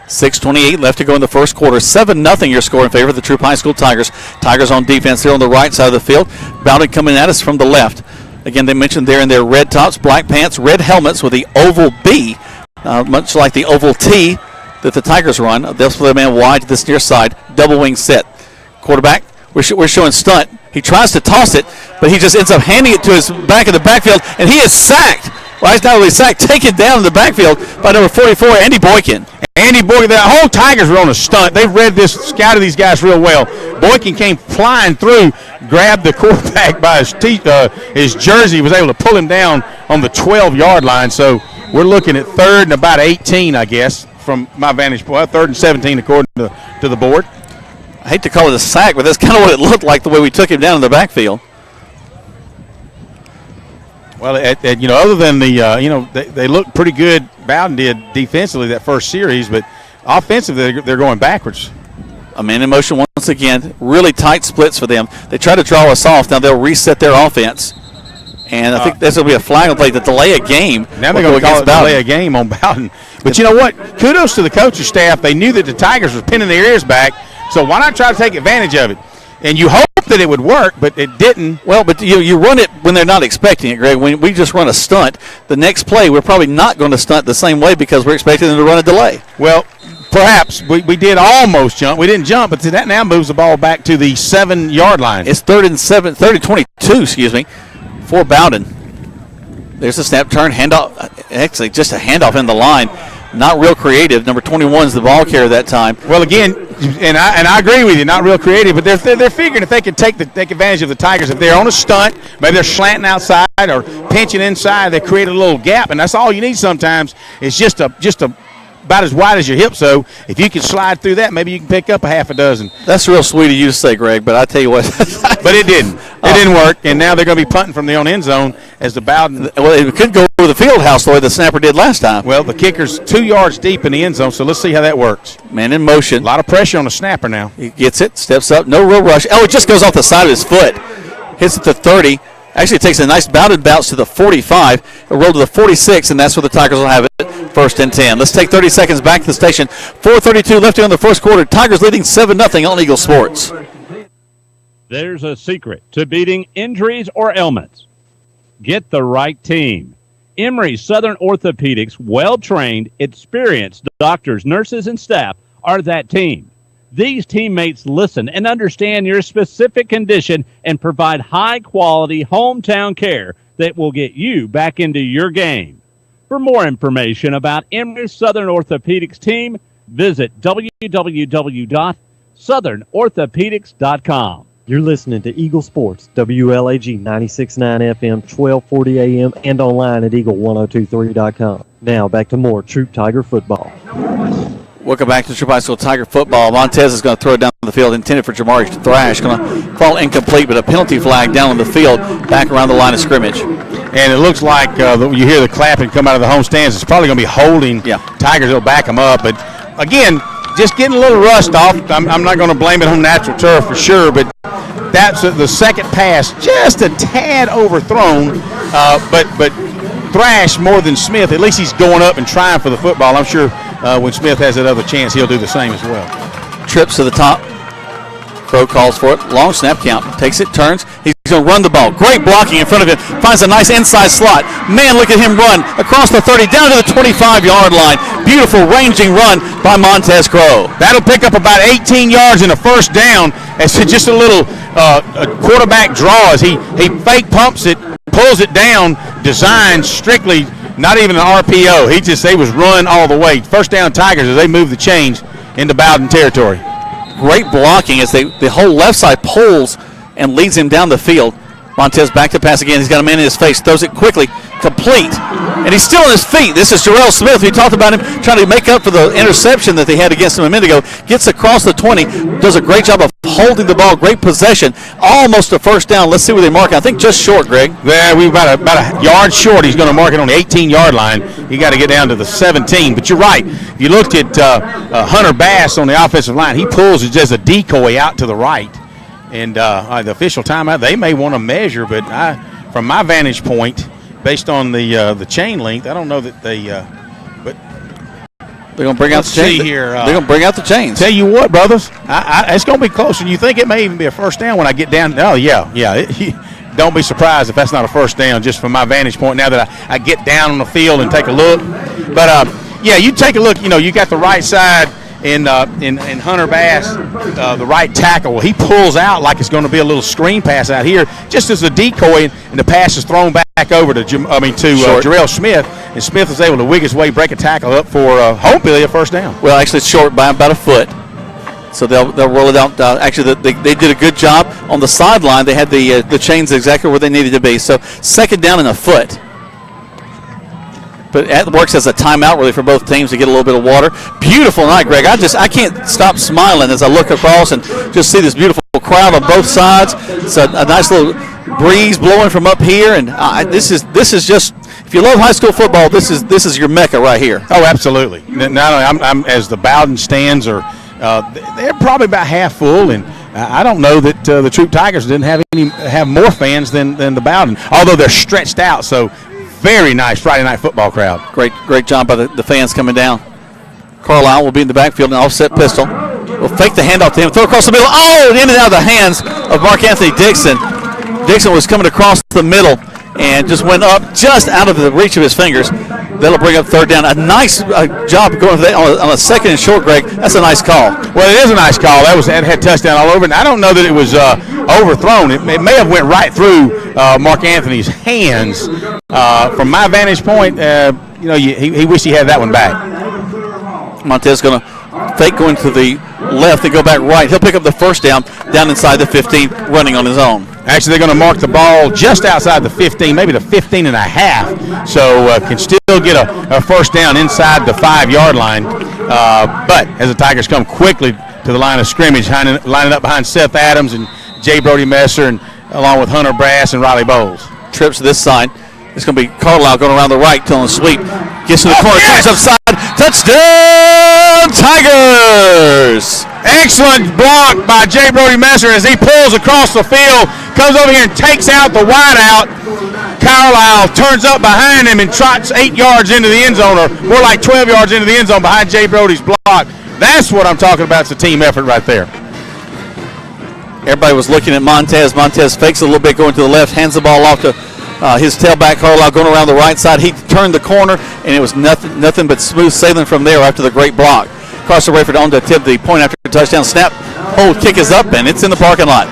6:28 left to go in the first quarter. 7-0 your score in favor of the Troup High School Tigers. Tigers on defense here on the right side of the field. Bowdon coming at us from the left. Again, they mentioned there in their red tops, black pants, red helmets with the oval B, much like the oval T that the Tigers run. They'll split their man wide to this near side. Double wing set. Quarterback, we're showing stunt. He tries to toss it, but he just ends up handing it to his back in the backfield, and he is sacked. Well, he's not really sacked. Taken down in the backfield by number 44, Andy Boykin. Andy Boykin, the whole Tigers were on a stunt. They've read this, scouted these guys real well. Boykin came flying through, grabbed the quarterback by his jersey, was able to pull him down on the 12-yard line. So we're looking at 3rd and about 18, I guess, from my vantage point. 3rd and 17 according to the board. I hate to call it a sack, but that's kind of what it looked like the way we took him down in the backfield. Well, other than they looked pretty good. Bowdon did defensively that first series, but offensively they're going backwards. A man in motion once again. Really tight splits for them. They try to draw us off. Now they'll reset their offense. And I think there's going to be a flag on play to delay a game. Now they're going to call it delay a game on Bowdon. But you know what? Kudos to the coaching staff. They knew that the Tigers were pinning their ears back, so why not try to take advantage of it? And you hope that it would work, but it didn't. Well, but you run it when they're not expecting it, Greg. When we just run a stunt, the next play we're probably not going to stunt the same way because we're expecting them to run a delay. Well, perhaps we did almost jump. We didn't jump, but that now moves the ball back to the 7-yard line. It's 3rd and 22, for Bowdon. There's a snap, turn, handoff. Actually, just a handoff in the line. Not real creative. Number 21 is the ball carrier that time. Well, again, and I agree with you, not real creative, but they're figuring if they can take advantage of the Tigers, if they're on a stunt, maybe they're slanting outside or pinching inside, they create a little gap, and that's all you need sometimes is just about as wide as your hip. So if you can slide through that, maybe you can pick up a half a dozen. That's real sweet of you to say, Greg, but I tell you what. But it didn't. It didn't work, and now they're going to be punting from the own end zone as the Bowdon. Well, it could go over the field house the way the snapper did last time. Well, the kicker's 2 yards deep in the end zone, so let's see how that works. Man in motion. A lot of pressure on the snapper now. He gets it, steps up, no real rush. Oh, it just goes off the side of his foot. Hits it to 30. Actually takes a nice Bowdon bounce to the 45. It'll roll to the 46, and that's where the Tigers will have it. 1st and 10. Let's take 30 seconds back to the station. 4:32 left in the first quarter. Tigers leading 7-0 on Eagle Sports. There's a secret to beating injuries or ailments. Get the right team. Emory Southern Orthopedics, well-trained, experienced doctors, nurses, and staff are that team. These teammates listen and understand your specific condition and provide high-quality hometown care that will get you back into your game. For more information about Emory Southern Orthopedics team, visit www.southernorthopedics.com. You're listening to Eagle Sports, WLAG 96.9 FM, 1240 AM, and online at eagle1023.com. Now back to more Troup Tiger football. Welcome back to Troup High School Tiger football. Montez is going to throw it down the field, intended for Jamari Thrash. Going to fall incomplete, but a penalty flag down on the field, back around the line of scrimmage. And it looks like you hear the clapping come out of the home stands. It's probably going to be holding. Yeah. Tigers will back them up. But, again, just getting a little rust off. I'm not going to blame it on natural turf for sure, but That's the second pass, just a tad overthrown, but Thrash more than Smith. At least he's going up and trying for the football. I'm sure when Smith has that other chance, he'll do the same as well. Trips to the top. Crow calls for it. Long snap count. Takes it, turns. He's going to run the ball. Great blocking in front of him. Finds a nice inside slot. Man, look at him run across the 30 down to the 25-yard line. Beautiful ranging run by Montez Crow. That'll pick up about 18 yards and a first down. It's just a little quarterback draw as he fake pumps it, pulls it down, designed strictly, not even an RPO. They was run all the way. First down Tigers as they move the chains into Bowdon territory. Great blocking as the whole left side pulls and leads him down the field. Montez back to pass again. He's got a man in his face. Throws it quickly. Complete. And he's still on his feet. This is Jarrell Smith. We talked about him trying to make up for the interception that they had against him a minute ago. Gets across the 20. Does a great job of holding the ball. Great possession. Almost a first down. Let's see where they mark it. I think just short, Greg. Yeah, we're about a yard short. He's going to mark it on the 18-yard line. You got to get down to the 17. But you're right. If you looked at Hunter Bass on the offensive line, he pulls it as a decoy out to the right. And the official timeout, they may want to measure, but from my vantage point, based on the chain length, I don't know that they. But they're going to bring out the chains. Here, they're going to bring out the chains. Tell you what, brothers, it's going to be closer. You think it may even be a first down when I get down? Oh yeah. Don't be surprised if that's not a first down, just from my vantage point. Now that I get down on the field and take a look, but you take a look. You got the right side. In Hunter Bass, the right tackle, he pulls out like it's going to be a little screen pass out here, just as a decoy, and the pass is thrown back over to Jarrell Smith, and Smith is able to wig his way, break a tackle up for hopefully a first down. Well, actually, it's short by about a foot, so they'll roll it out. Actually, they did a good job on the sideline. They had the chains exactly where they needed to be. So second down and a foot. But it works as a timeout really for both teams to get a little bit of water. Beautiful night, Greg. I can't stop smiling as I look across and just see this beautiful crowd on both sides. It's a nice little breeze blowing from up here, and this is just, if you love high school football, this is your mecca right here. Oh, absolutely. Not only I'm as the Bowdon stands are they're probably about half full, and I don't know that the Troup Tigers didn't have more fans than the Bowdon, although they're stretched out. So. Very nice Friday night football crowd. Great job by the fans coming down. Carlisle will be in the backfield, an offset pistol. Will fake the handoff to him, throw across the middle. Oh, it ended out of the hands of Mark Anthony Dixon. Dixon was coming across the middle and just went up just out of the reach of his fingers. That'll bring up third down. A nice job going for that on a second and short, Greg. That's a nice call. Well, it is a nice call. That had touchdown all over it. And I don't know that it was overthrown. It may have went right through Mark Anthony's hands. From my vantage point, he wished he had that one back. Montez going to fake going to the left and go back right. He'll pick up the first down inside the 15, running on his own. Actually, they're going to mark the ball just outside the 15, maybe the 15 and a half. So can still get a first down inside the 5-yard line. But as the Tigers come quickly to the line of scrimmage, lining up behind Seth Adams and Jay Brody Messer, and along with Hunter Brass and Riley Bowles. Trips to this side. It's going to be Carlisle going around the right, telling sweep. Gets to the corner, turns upside. Touchdown, Tigers! Excellent block by Jay Brody Messer as he pulls across the field, comes over here and takes out the wideout. Carlisle turns up behind him and trots 8 yards into the end zone, or more like 12 yards into the end zone behind Jay Brody's block. That's what I'm talking about. It's a team effort right there. Everybody was looking at Montez. Montez fakes a little bit going to the left, hands the ball off to his tailback, Carlisle, going around the right side. He turned the corner, and it was nothing but smooth sailing from there after the great block. Carson Rayford on to tip the point after touchdown. Snap, hold, kick is up, and it's in the parking lot.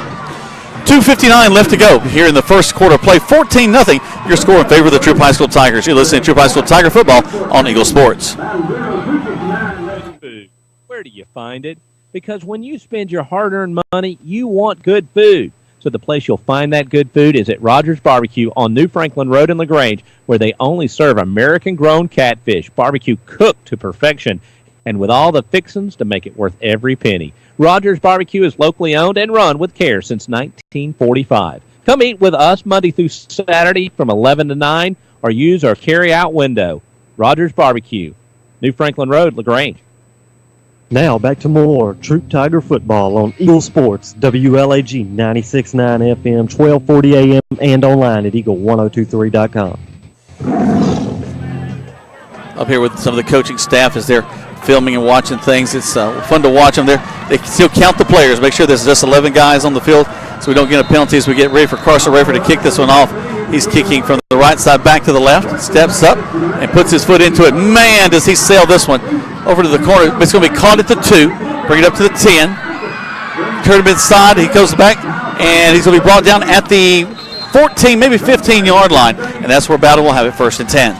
2:59 left to go here in the first quarter play. 14-0, your score in favor of the Troup High School Tigers. You're listening to Troup High School Tiger Football on Eagle Sports. Where do you find it? Because when you spend your hard-earned money, you want good food. So the place you'll find that good food is at Rogers Barbecue on New Franklin Road in LaGrange, where they only serve American-grown catfish, barbecue cooked to perfection, and with all the fixings to make it worth every penny. Rogers Barbecue is locally owned and run with care since 1945. Come eat with us Monday through Saturday from 11 to 9, or use our carry-out window. Rogers Barbecue, New Franklin Road, LaGrange. Now back to more Troup Tiger football on Eagle Sports, WLAG 96.9 FM, 1240 AM, and online at eagle1023.com. Up here with some of the coaching staff as they're filming and watching things. It's fun to watch them. They still count the players, make sure there's just 11 guys on the field so we don't get a penalty as we get ready for Carson Rayford to kick this one off. He's kicking from the right side back to the left, steps up, and puts his foot into it. Man, does he sail this one over to the corner. It's going to be caught at the 2, bring it up to the 10. Turn him inside, he goes back, and he's going to be brought down at the 14, maybe 15-yard line, and that's where Bowdon will have it 1st and 10.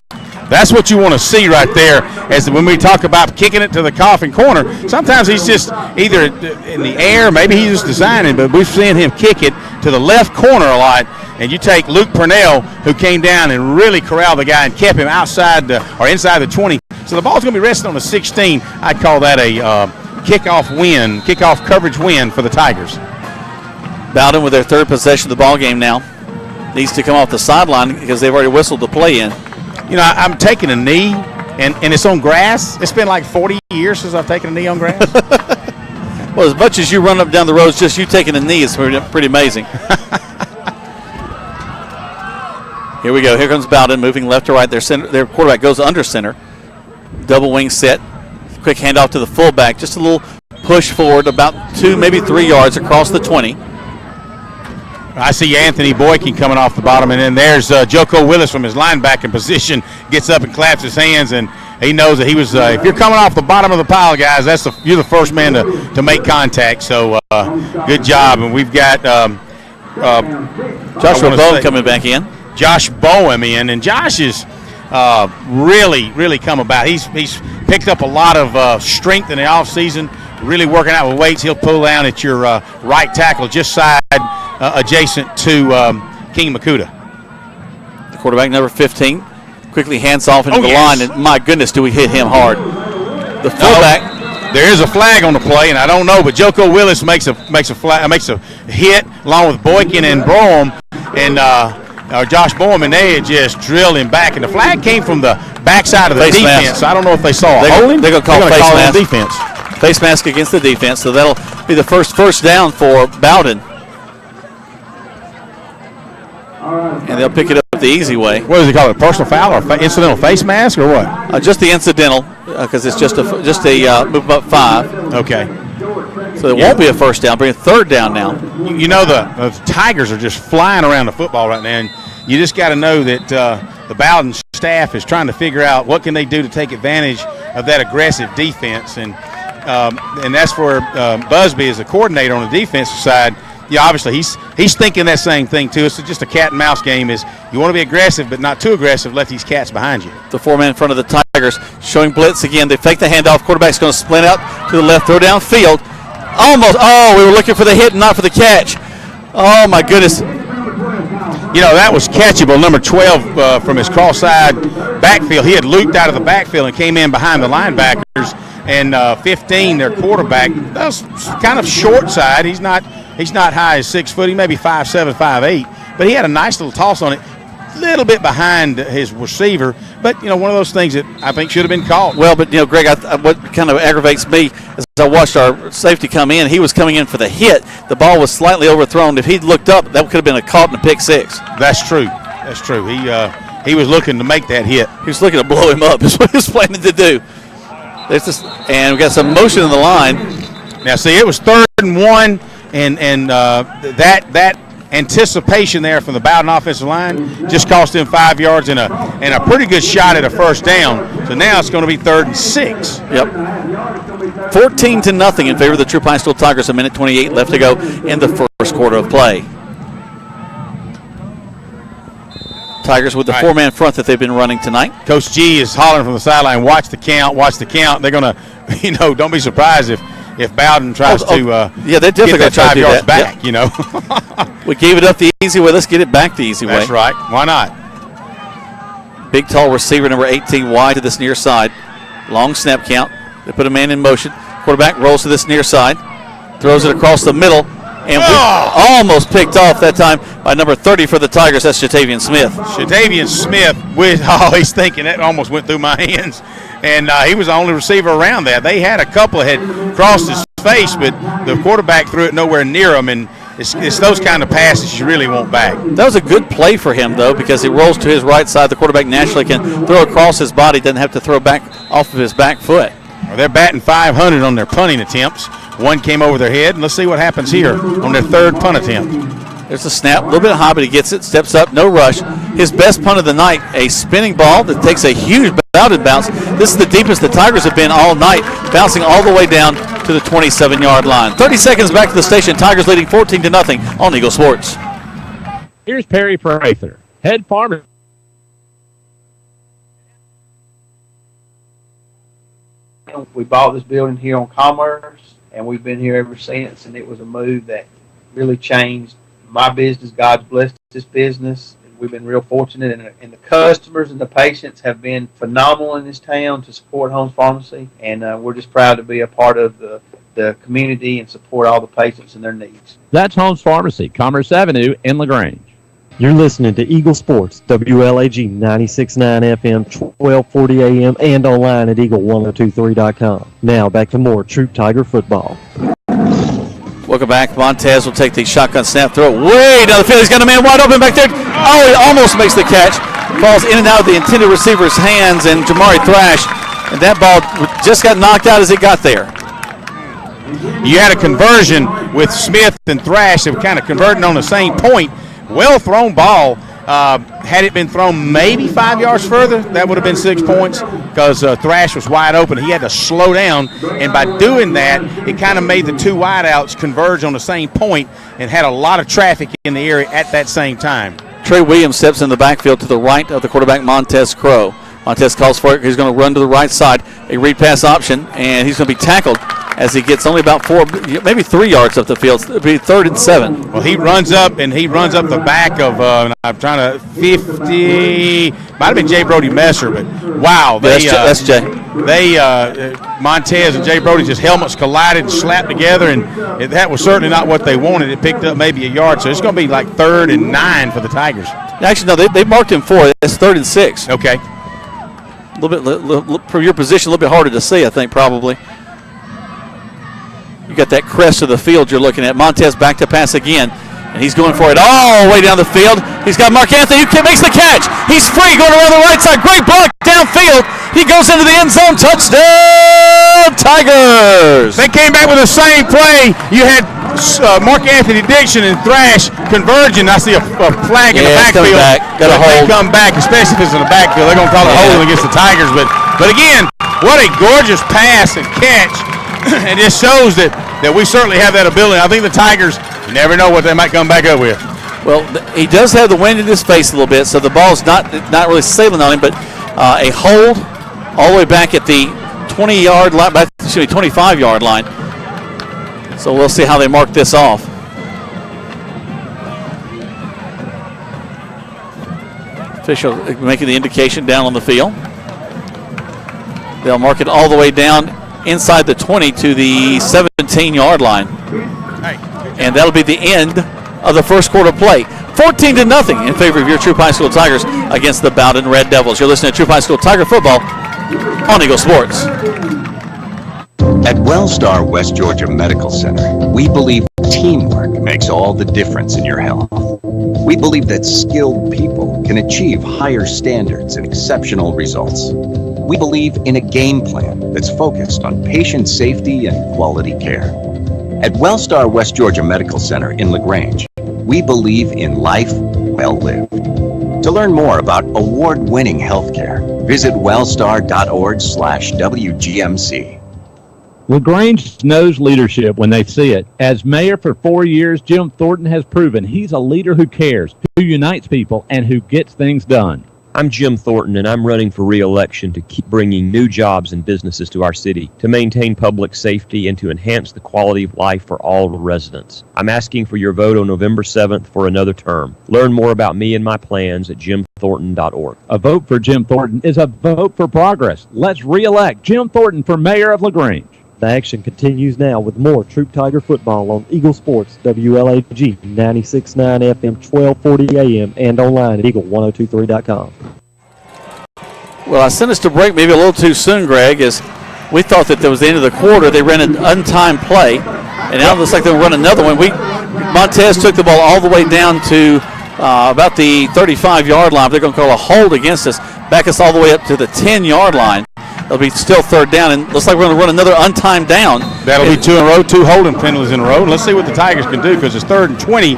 That's what you want to see right there. As when we talk about kicking it to the coffin corner, sometimes he's just either in the air, maybe he's just designing, but we've seen him kick it to the left corner a lot. And you take Luke Purnell, who came down and really corralled the guy and kept him outside or inside the 20. So the ball's going to be resting on the 16. I'd call that a kickoff coverage win for the Tigers. Bowdon with their 3rd possession of the ball game now. Needs to come off the sideline because they've already whistled the play in. You know, I'm taking a knee, and it's on grass. It's been like 40 years since I've taken a knee on grass. Well, as much as you run up down the road, just you taking a knee is pretty amazing. Here we go. Here comes Bowdon moving left to right. Their quarterback goes under center. Double wing set. Quick handoff to the fullback. Just a little push forward about 2, maybe 3 yards across the 20. I see Anthony Boykin coming off the bottom, and then there's Joko Willis from his linebacking position. Gets up and claps his hands, and he knows that he was. If you're coming off the bottom of the pile, guys, you're the first man to make contact. So good job, and we've got Joshua Bowen coming back in. Josh Bowen in, and Josh is really come about. He's picked up a lot of strength in the offseason, really working out with weights. He'll pull down at your right tackle, just side adjacent to King Makuta. The quarterback, number 15, quickly hands off into the line, and my goodness, do we hit him hard. The fullback. There is a flag on the play, and I don't know, but Joko Willis makes a hit along with Boykin and Brougham, and Josh Bowman, they just drilled him back, and the flag came from the backside of the defense. So I don't know if they saw a holding. They're going to call face mask. Defense. Face mask against the defense, so that'll be the first down for Bowdon. And they'll pick it up the easy way. What does he call it? Personal foul or incidental face mask or what? Just the incidental, because it's just a move up 5. Okay. So it won't be a first down. Bring a 3rd down now. You know the Tigers are just flying around the football right now, and you just got to know that the Bowdon staff is trying to figure out what can they do to take advantage of that aggressive defense, and that's where Busby is the coordinator on the defensive side. Yeah, obviously he's thinking that same thing too. It's just a cat and mouse game. Is you want to be aggressive, but not too aggressive. Let these cats behind you. The 4-man in front of the Tigers showing blitz again. They fake the handoff. Quarterback's going to splint out to the left, throw downfield. Almost. Oh, we were looking for the hit and not for the catch. Oh my goodness. You know, that was catchable. Number 12 from his cross-side backfield. He had looped out of the backfield and came in behind the linebackers. And 15, their quarterback, that was kind of short side. He's not high as 6 foot. He may be 5'7", 5'8", but he had a nice little toss on it, a little bit behind his receiver. But you know, one of those things that I think should have been caught. Well, but you know, Greg, what kind of aggravates me is I watched our safety come in. He was coming in for the hit. The ball was slightly overthrown. If he'd looked up, that could have been a caught and a pick 6. That's true. That's true. He was looking to make that hit. He was looking to blow him up. Is what he was planning to do. And we got some motion in the line. Now, see, it was 3rd and 1, and that anticipation there from the Bowdon offensive line just cost them 5 yards and a pretty good shot at a first down. So now it's going to be 3rd and 6. Yep. 14-0 in favor of the Troup High School Tigers. 1:28 left to go in the first quarter of play. Tigers with the 4-man front that they've been running tonight. Coach G is hollering from the sideline, watch the count. They're going to, don't be surprised if Bowdon tries to they're definitely get that 5 yards back, Yep. You know. We gave it up the easy way. Let's get it back the easy way. That's right. Why not? Big, tall receiver, number 18, wide to this near side. Long snap count. They put a man in motion. Quarterback rolls to this near side. Throws it across the middle. And we almost picked off that time by number 30 for the Tigers. That's Shatavian Smith. Shatavian Smith, he's thinking that almost went through my hands. And he was the only receiver around that. They had a couple that had crossed his face, but the quarterback threw it nowhere near him. And it's those kind of passes you really want back. That was a good play for him, though, because he rolls to his right side. The quarterback naturally can throw across his body, doesn't have to throw back off of his back foot. Well, they're batting .500 on their punting attempts. One came over their head, and let's see what happens here on their third punt attempt. There's a snap, a little bit high, but he gets it, steps up, no rush. His best punt of the night, a spinning ball that takes a huge Bowdon bounce. This is the deepest the Tigers have been all night, bouncing all the way down to the 27-yard line. 30 seconds back to the station. Tigers leading 14-0 on Eagle Sports. Here's Perry Prather, head farmer. We bought this building here on Commerce, and we've been here ever since, and it was a move that really changed my business. God's blessed this business. We've been real fortunate, and the customers and the patients have been phenomenal in this town to support Holmes Pharmacy, and we're just proud to be a part of the community and support all the patients and their needs. That's Holmes Pharmacy, Commerce Avenue in LaGrange. You're listening to Eagle Sports, WLAG 96.9 FM, 1240 AM, and online at eagle1023.com. Now, back to more Troup Tiger football. Welcome back. Montez will take the shotgun snap, throw it way down the field. He's got a man wide open back there. Oh, he almost makes the catch. Falls in and out of the intended receiver's hands, and Jamari Thrash, and that ball just got knocked out as it got there. You had a conversion with Smith and Thrash that were kind of converting on the same point. Well thrown ball. Had it been thrown maybe 5 yards further, that would have been 6 points because Thrash was wide open. He had to slow down, and by doing that, it kind of made the two wideouts converge on the same point and had a lot of traffic in the area at that same time. Trey Williams steps in the backfield to the right of the quarterback, Montez Crow. Montez calls for it. He's going to run to the right side, a read pass option, and he's going to be tackled as he gets only about 4, maybe 3 yards up the field. It'll be 3rd and 7. Well, he runs up the back of, I'm trying to, 50, might have been Jay Brody Messer, but wow. That's Jay. Montez and Jay Brody, just helmets collided and slapped together, and that was certainly not what they wanted. It picked up maybe a yard, so it's going to be like 3rd and 9 for the Tigers. Actually, no, they marked him 4. That's 3rd and 6. Okay. A little bit, from your position, a little bit harder to see, I think, probably. You got that crest of the field you're looking at. Montez back to pass again, and he's going for it all the way down the field. He's got Mark Anthony who makes the catch. He's free going around the right side. Great block downfield. He goes into the end zone. Touchdown, Tigers! They came back with the same play. You had Mark Anthony Dixon and Thrash converging. I see a flag in the backfield. Got a hold. They come back, especially if it's in the backfield. They're going to call it holding against the Tigers. But again, what a gorgeous pass and catch. It just shows that we certainly have that ability. I think the Tigers, you never know what they might come back up with. Well, he does have the wind in his face a little bit, so the ball's not really sailing on him, but a hold all the way back at the 20-yard line, 25-yard line. So we'll see how they mark this off. Official making the indication down on the field. They'll mark it all the way down inside the 20 to the 17-yard line. And that'll be the end of the first quarter play. 14-0 in favor of your Troup High School Tigers against the Bowdon Red Devils. You're listening to Troup High School Tiger football on Eagle Sports. At Wellstar West Georgia Medical Center, we believe teamwork makes all the difference in your health. We believe that skilled people can achieve higher standards and exceptional results. We believe in a game plan that's focused on patient safety and quality care. At Wellstar West Georgia Medical Center in LaGrange, we believe in life well lived. To learn more about award-winning healthcare, visit wellstar.org/WGMC. LaGrange knows leadership when they see it. As mayor for 4 years, Jim Thornton has proven he's a leader who cares, who unites people, and who gets things done. I'm Jim Thornton, and I'm running for re-election to keep bringing new jobs and businesses to our city, to maintain public safety, and to enhance the quality of life for all residents. I'm asking for your vote on November 7th for another term. Learn more about me and my plans at jimthornton.org. A vote for Jim Thornton is a vote for progress. Let's re-elect Jim Thornton for mayor of LaGrange. The action continues now with more Troup Tiger football on Eagle Sports, WLAG 96.9 FM, 1240 AM, and online at eagle1023.com. Well, I sent us to break maybe a little too soon, Greg, as we thought that there was the end of the quarter. They ran an untimed play, and now it looks like they'll run another one. Montez took the ball all the way down to about the 35-yard line. They're going to call a hold against us, back us all the way up to the 10-yard line. It'll be still third down, and looks like we're going to run another untimed down. That'll be 2 in a row, 2 holding penalties in a row. Let's see what the Tigers can do, because it's 3rd and 20,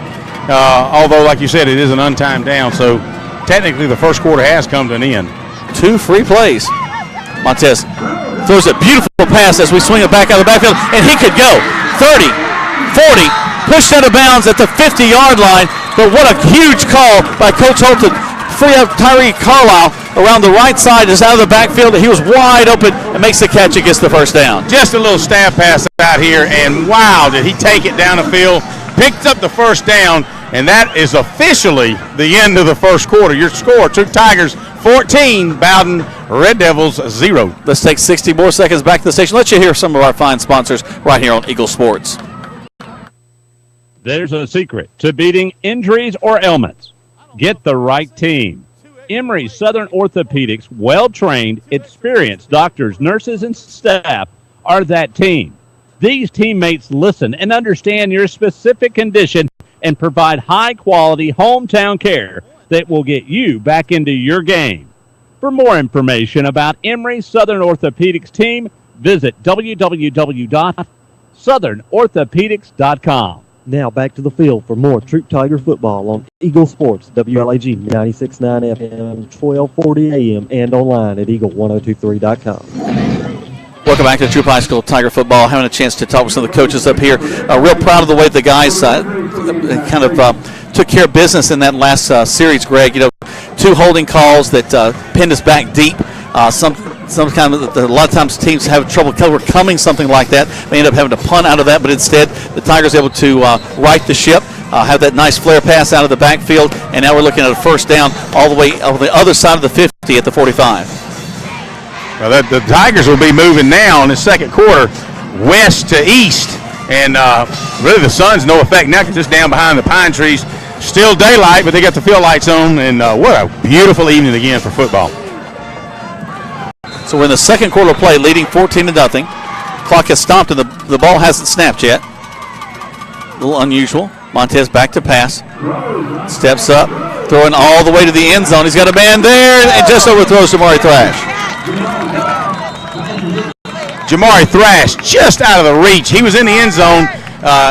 although, like you said, it is an untimed down. So technically the first quarter has come to an end. 2 free plays. Montez throws a beautiful pass as we swing it back out of the backfield, and he could go 30, 40, pushed out of bounds at the 50-yard line. But what a huge call by Coach Holt to free up Tyree Carlisle around the right side, is out of the backfield. He was wide open and makes the catch and gets the first down. Just a little stab pass out here, and wow, did he take it down the field. Picked up the first down, and that is officially the end of the first quarter. Your score, Troup Tigers 14, Bowdon Red Devils 0. Let's take 60 more seconds back to the station. Let you hear some of our fine sponsors right here on Eagle Sports. There's a secret to beating injuries or ailments. Get the right team. Emory Southern Orthopedics, well-trained, experienced doctors, nurses, and staff are that team. These teammates listen and understand your specific condition and provide high-quality hometown care that will get you back into your game. For more information about Emory Southern Orthopedics team, visit www.southernorthopedics.com. Now back to the field for more Troup Tiger football on Eagle Sports, WLAG 96.9 FM, 1240 AM, and online at eagle1023.com. Welcome back to Troup High School Tiger football. Having a chance to talk with some of the coaches up here. Real proud of the way the guys kind of took care of business in that last series, Greg. 2 holding calls that pinned us back deep. A lot of times teams have trouble overcoming something like that. They end up having to punt out of that, but instead the Tigers able to right the ship, have that nice flare pass out of the backfield, and now we're looking at a first down all the way on the other side of the 50 at the 45. Well, the Tigers will be moving now in the second quarter west to east, and really the sun's no effect now because it's down behind the pine trees. Still daylight, but they got the field lights on, and what a beautiful evening again for football. So we're in the second quarter of play, leading 14-0. Clock has stopped, and the ball hasn't snapped yet. A little unusual. Montez back to pass. Steps up, throwing all the way to the end zone. He's got a man there, and just overthrows Jamari Thrash. Jamari Thrash just out of the reach. He was in the end zone.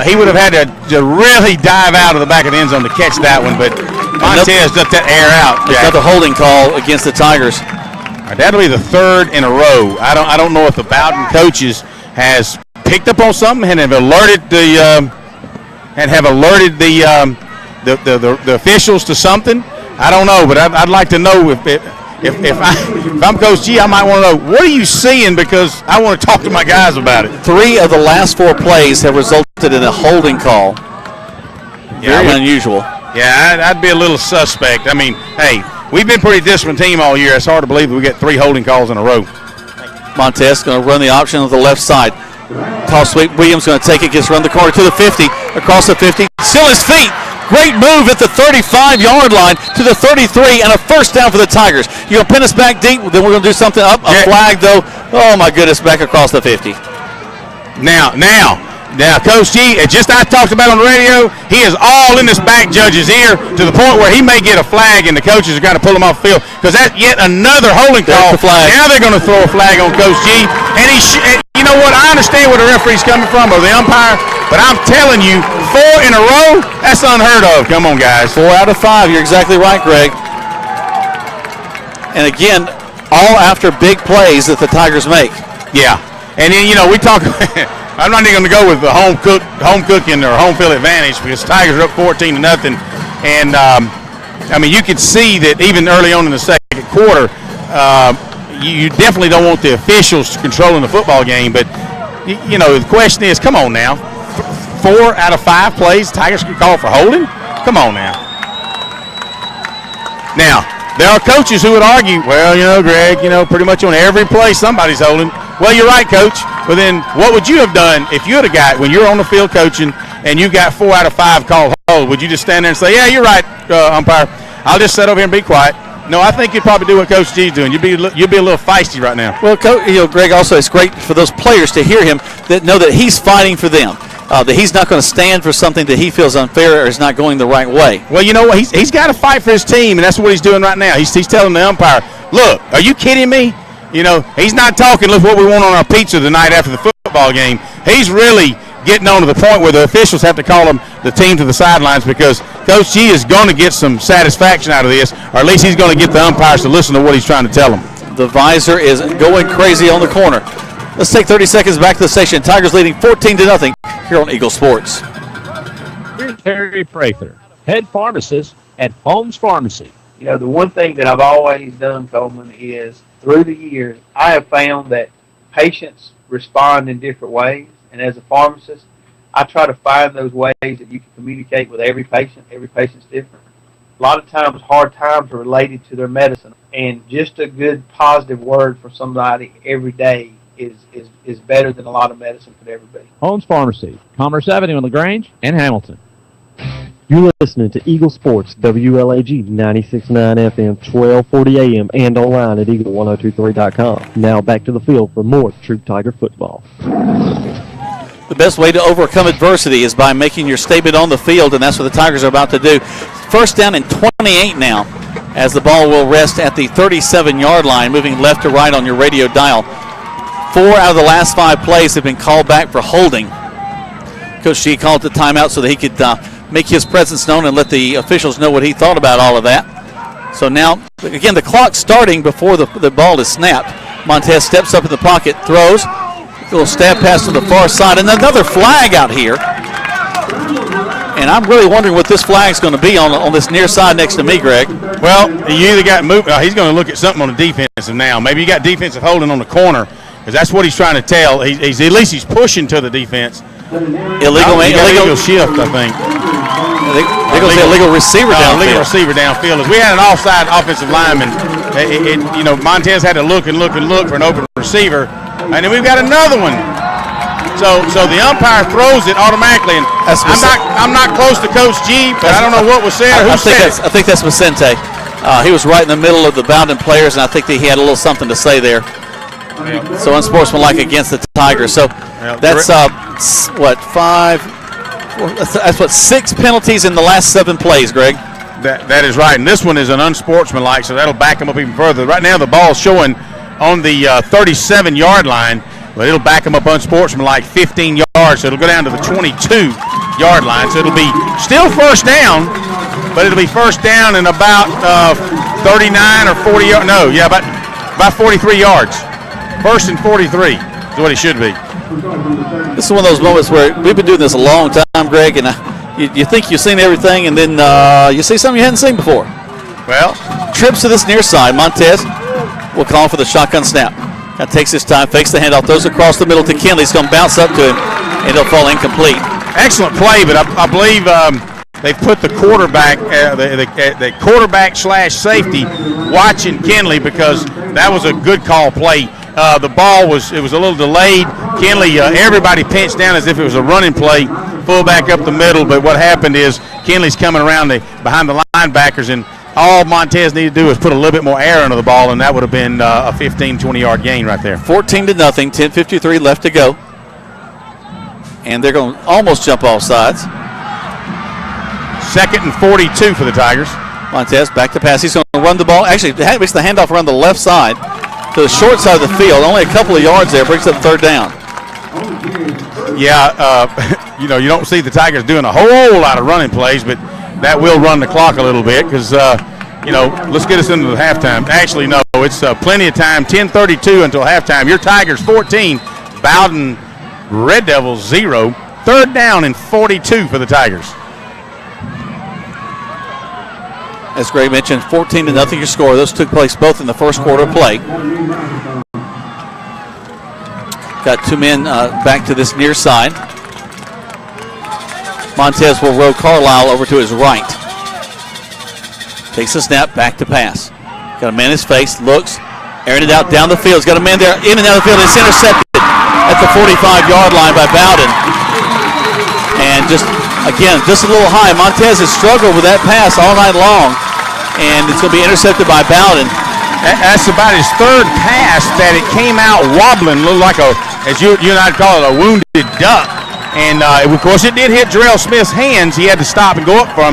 He would have had to really dive out of the back of the end zone to catch that one, but Montez let that air out. Another holding call against the Tigers. That'll be the 3rd in a row. I don't know if the Bowdon coaches has picked up on something and have alerted the officials to something. I don't know, but I'd like to know if I'm Coach G, I might want to know, what are you seeing, because I want to talk to my guys about it. 3 of the last 4 plays have resulted in a holding call. Very unusual. Yeah, I'd be a little suspect. I mean, hey, we've been a pretty disciplined team all year. It's hard to believe that we get 3 holding calls in a row. Montez going to run the option on the left side. Toss sweep. Williams going to take it, gets run the corner to the 50, across the 50. Still his feet. Great move at the 35-yard line to the 33, and a first down for the Tigers. You're going to pin us back deep, then we're going to do something up. A flag, though. Oh, my goodness, back across the 50. Now, Coach G, just I talked about on the radio, he is all in this back judge's ear to the point where he may get a flag, and the coaches are going to pull him off the field because that's yet another holding call. Now they're going to throw a flag on Coach G, and you know what? I understand where the referee's coming from, or the umpire, but I'm telling you, 4 in a row, that's unheard of. Come on, guys. 4 out of 5. You're exactly right, Greg. And again, all after big plays that the Tigers make. Yeah, and then we talk. I'm not even going to go with the home cooking or home field advantage because the Tigers are up 14-0, and I mean you could see that even early on in the second quarter, you definitely don't want the officials controlling the football game. But the question is, come on now, 4 out of 5 plays Tigers can call for holding. Come on now. Now there are coaches who would argue, well, Greg, pretty much on every play somebody's holding. Well, you're right, Coach. But then what would you have done if you had a guy, when you're on the field coaching and you got 4 out of 5 called hold, would you just stand there and say, yeah, you're right, umpire, I'll just sit over here and be quiet? No, I think you'd probably do what Coach G's doing. You'd be a little feisty right now. Well, Greg, also it's great for those players to hear him, that know that he's fighting for them, that he's not going to stand for something that he feels unfair or is not going the right way. Well, you know what? He's got to fight for his team, and that's what he's doing right now. He's telling the umpire, look, are you kidding me? You know, he's not talking, look what we want on our pizza the night after the football game. He's really getting on to the point where the officials have to call the team to the sidelines, because Coach G is going to get some satisfaction out of this, or at least he's going to get the umpires to listen to what he's trying to tell them. The visor is going crazy on the corner. Let's take 30 seconds back to the station. Tigers leading 14-0 here on Eagle Sports. Here's Terry Prather, head pharmacist at Holmes Pharmacy. You know, the one thing that I've always done, Coleman, is through the years, I have found that patients respond in different ways. And as a pharmacist, I try to find those ways that you can communicate with every patient. Every patient's different. A lot of times, hard times are related to their medicine. And just a good positive word for somebody every day is better than a lot of medicine could ever be. Holmes Pharmacy, Commerce Avenue in LaGrange and Hamilton. You're listening to Eagle Sports, WLAG 96.9 FM, 1240 AM, and online at eagle1023.com. Now back to the field for more Troup Tiger football. The best way to overcome adversity is by making your statement on the field, and that's what the Tigers are about to do. First down and 28 now, as the ball will rest at the 37-yard line, moving left to right on your radio dial. 4 out of the last 5 plays have been called back for holding. Coach G called the timeout so that he could make his presence known and let the officials know what he thought about all of that. So now, again, the clock starting before the ball is snapped. Montez steps up in the pocket, throws, a little stab pass to the far side, and another flag out here. And I'm really wondering what this flag's going to be on this near side next to me, Greg. Well, you either got moved. He's going to look at something on the defensive now. Maybe you got defensive holding on the corner, because that's what he's trying to tell. He's at least he's pushing to the defense. Illegal shift, I think. They're going to say illegal receiver downfield. Illegal receiver downfield. As we had an offside offensive lineman, Montez had to look for an open receiver, and then we've got another one. So the umpire throws it automatically, and I'm not close to Coach G, but I don't know what was said. I think that's Vicente. He was right in the middle of the Bowdon players, and I think that he had a little something to say there. Yeah. So unsportsmanlike against the Tigers. So that's 6 penalties in the last 7 plays, Greg. That is right, and this one is an unsportsmanlike, so that'll back them up even further. Right now the ball's showing on the 37-yard line, but it'll back them up unsportsmanlike 15 yards, so it'll go down to the 22-yard line. So it'll be still first down, but it'll be first down in about 39 or 40 yards. No, yeah, about 43 yards. First and 43 is what it should be. This is one of those moments where we've been doing this a long time, Greg, and you think you've seen everything, and then you see something you hadn't seen before. Well, trips to this near side. Montez will call for the shotgun snap. Kind of takes his time, fakes the handoff, throws across the middle to Kinley. He's going to bounce up to him, and he'll fall incomplete. Excellent play, but I believe they've put the quarterback, the quarterback / safety, watching Kinley, because that was a good call play. The ball was a little delayed. Kinley, everybody pinched down as if it was a running play, fullback up the middle. But what happened is Kinley's coming around behind the linebackers, and all Montez needed to do was put a little bit more air under the ball, and that would have been a 15, 20-yard gain right there. 14-0, 10:53 left to go. And they're going to almost jump off sides. 2nd and 42 for the Tigers. Montez back to pass. He's going to run the ball. Actually, makes the handoff around the left side to the short side of the field. Only a couple of yards there. Brings up 3rd down. Yeah, you don't see the Tigers doing a whole lot of running plays, but that will run the clock a little bit, because, let's get us into the halftime. Actually, no, it's plenty of time. 10:32 until halftime. Your Tigers 14, Bowdon Red Devils 0. 3rd down and 42 for the Tigers. As Greg mentioned, 14-0 your score. Those took place both in the first quarter of play. Got 2 men back to this near side. Montez will roll Carlisle over to his right. Takes a snap, back to pass. Got a man in his face, looks, airing it out down the field. He's got a man there in and out of the field. It's intercepted at the 45-yard line by Bowdon. And just a little high. Montez has struggled with that pass all night long, and it's going to be intercepted by Bowdon. That's about his third pass that it came out wobbling, looked like as you and I'd call it, a wounded duck. And of course, it did hit Jarrell Smith's hands. He had to stop and go up for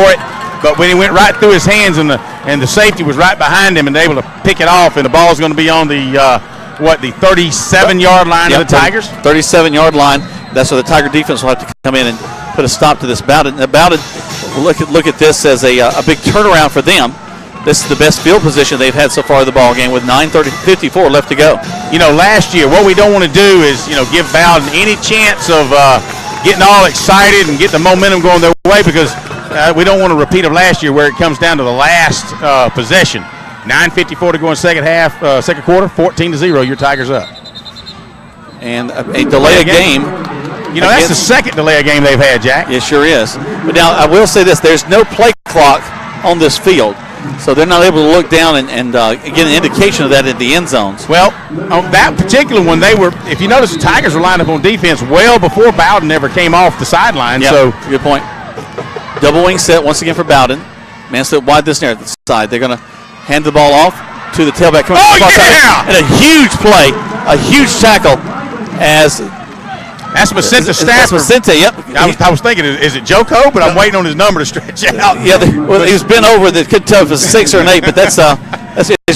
it. But when he went right through his hands, and the safety was right behind him, and able to pick it off, and the ball's going to be on the 37-yard line of the Tigers. 37-yard line. That's where the Tiger defense will have to come in and put a stop to this Bowdon. Now, Bowdon, look at this as a big turnaround for them. This is the best field position they've had so far in the ball game with 9:54 left to go. Last year, what we don't want to do is, give Bowdon any chance of getting all excited and get the momentum going their way, because we don't want a repeat of last year where it comes down to the last possession. 9:54 to go in second quarter, 14-0. Your Tigers up. And a delay of game. That's the second delay of game they've had, Jack. It sure is. But now I will say this: there's no play clock on this field, so they're not able to look down and get an indication of that in the end zones. Well, on that particular one, if you notice, the Tigers were lined up on defense well before Bowdon ever came off the sideline. Yep, so good point. Double wing set once again for Bowdon. Man slip wide this near the side. They're going to hand the ball off to the tailback. And a huge play, a huge tackle That's Macenta Stafford. That's Macenta, yep. I was thinking, is it Joko? But I'm waiting on his number to stretch out. Yeah, he was bent over. They couldn't tell if it was 6 or an 8, but that's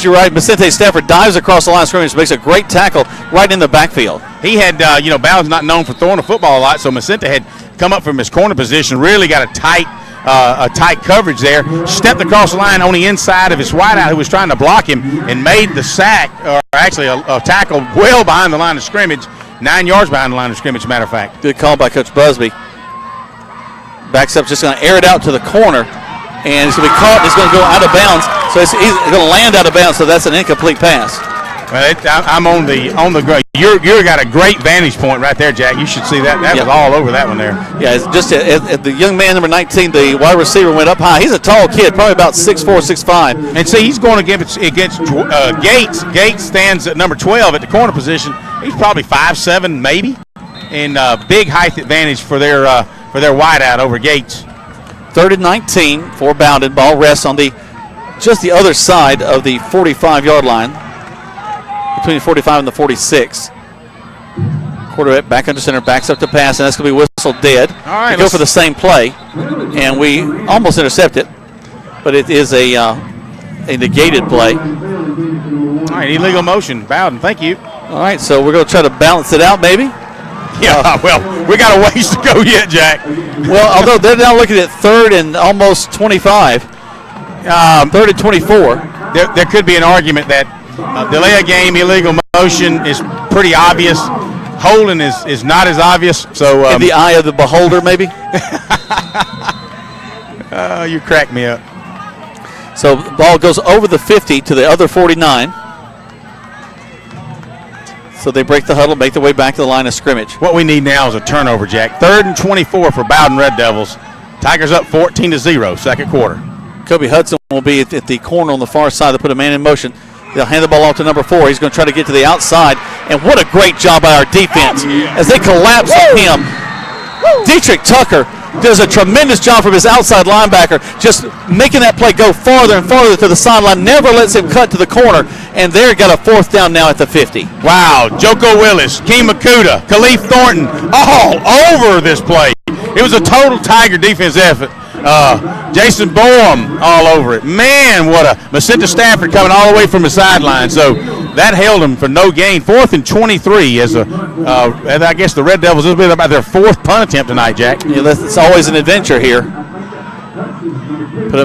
you're right. Macenta Stafford dives across the line of scrimmage, makes a great tackle right in the backfield. He had, Bowdon's not known for throwing the football a lot, so Macenta had come up from his corner position, really got a tight coverage there, stepped across the line on the inside of his wideout who was trying to block him, and made the sack, or actually a tackle well behind the line of scrimmage, 9 yards behind the line of scrimmage, matter of fact. Good call by Coach Busby. Backs up, just going to air it out to the corner, and it's going to be caught, and it's going to go out of bounds, so he's going to land out of bounds, so that's an incomplete pass. Well, I'm on the you got a great vantage point right there, Jack. You should see that. That was all over that one there. Yeah, it's just the young man, number 19, the wide receiver, went up high. He's a tall kid, probably about 6'4", 6'5". And see, he's going against Gates. Gates stands at number 12 at the corner position. He's probably 5'7", maybe, and big height advantage for their wideout over Gates. 3rd and 19 for Bowdon. Ball rests on just the other side of the 45-yard line, between the 45 and the 46. Quarterback back under center, backs up to pass, and that's going to be whistled dead. All right, we go for the same play, and we almost intercept it, but it is a negated play. All right, illegal motion, Bowdon. Thank you. All right, so we're going to try to balance it out, maybe. Yeah, well, we got a ways to go yet, Jack. Well, although they're now looking at 3rd and almost 25, 3rd and 24. There could be an argument that delay of game, illegal motion is pretty obvious. Holding is not as obvious. So in the eye of the beholder, maybe. You crack me up. So the ball goes over the 50 to the other 49. So they break the huddle, make their way back to the line of scrimmage. What we need now is a turnover, Jack. 3rd and 24 for Bowdon Red Devils. Tigers up 14-0, second quarter. Kobe Hudson will be at the corner on the far side. They put a man in motion. They'll hand the ball off to number 4. He's going to try to get to the outside. And what a great job by our defense as they collapse on him. Dietrich Tucker does a tremendous job from his outside linebacker, just making that play go farther and farther to the sideline, never lets him cut to the corner, and they've got a 4th down now at the 50. Wow, Joko Willis, Keem Makuta, Khalif Thornton, all over this play. It was a total Tiger defense effort. Jason Boehm all over it. Man, what a Macenta Stafford coming all the way from the sideline. So that held him for no gain. 4th and 23 as I guess the Red Devils, this will be about their 4th punt attempt tonight, Jack. Yeah, it's always an adventure here.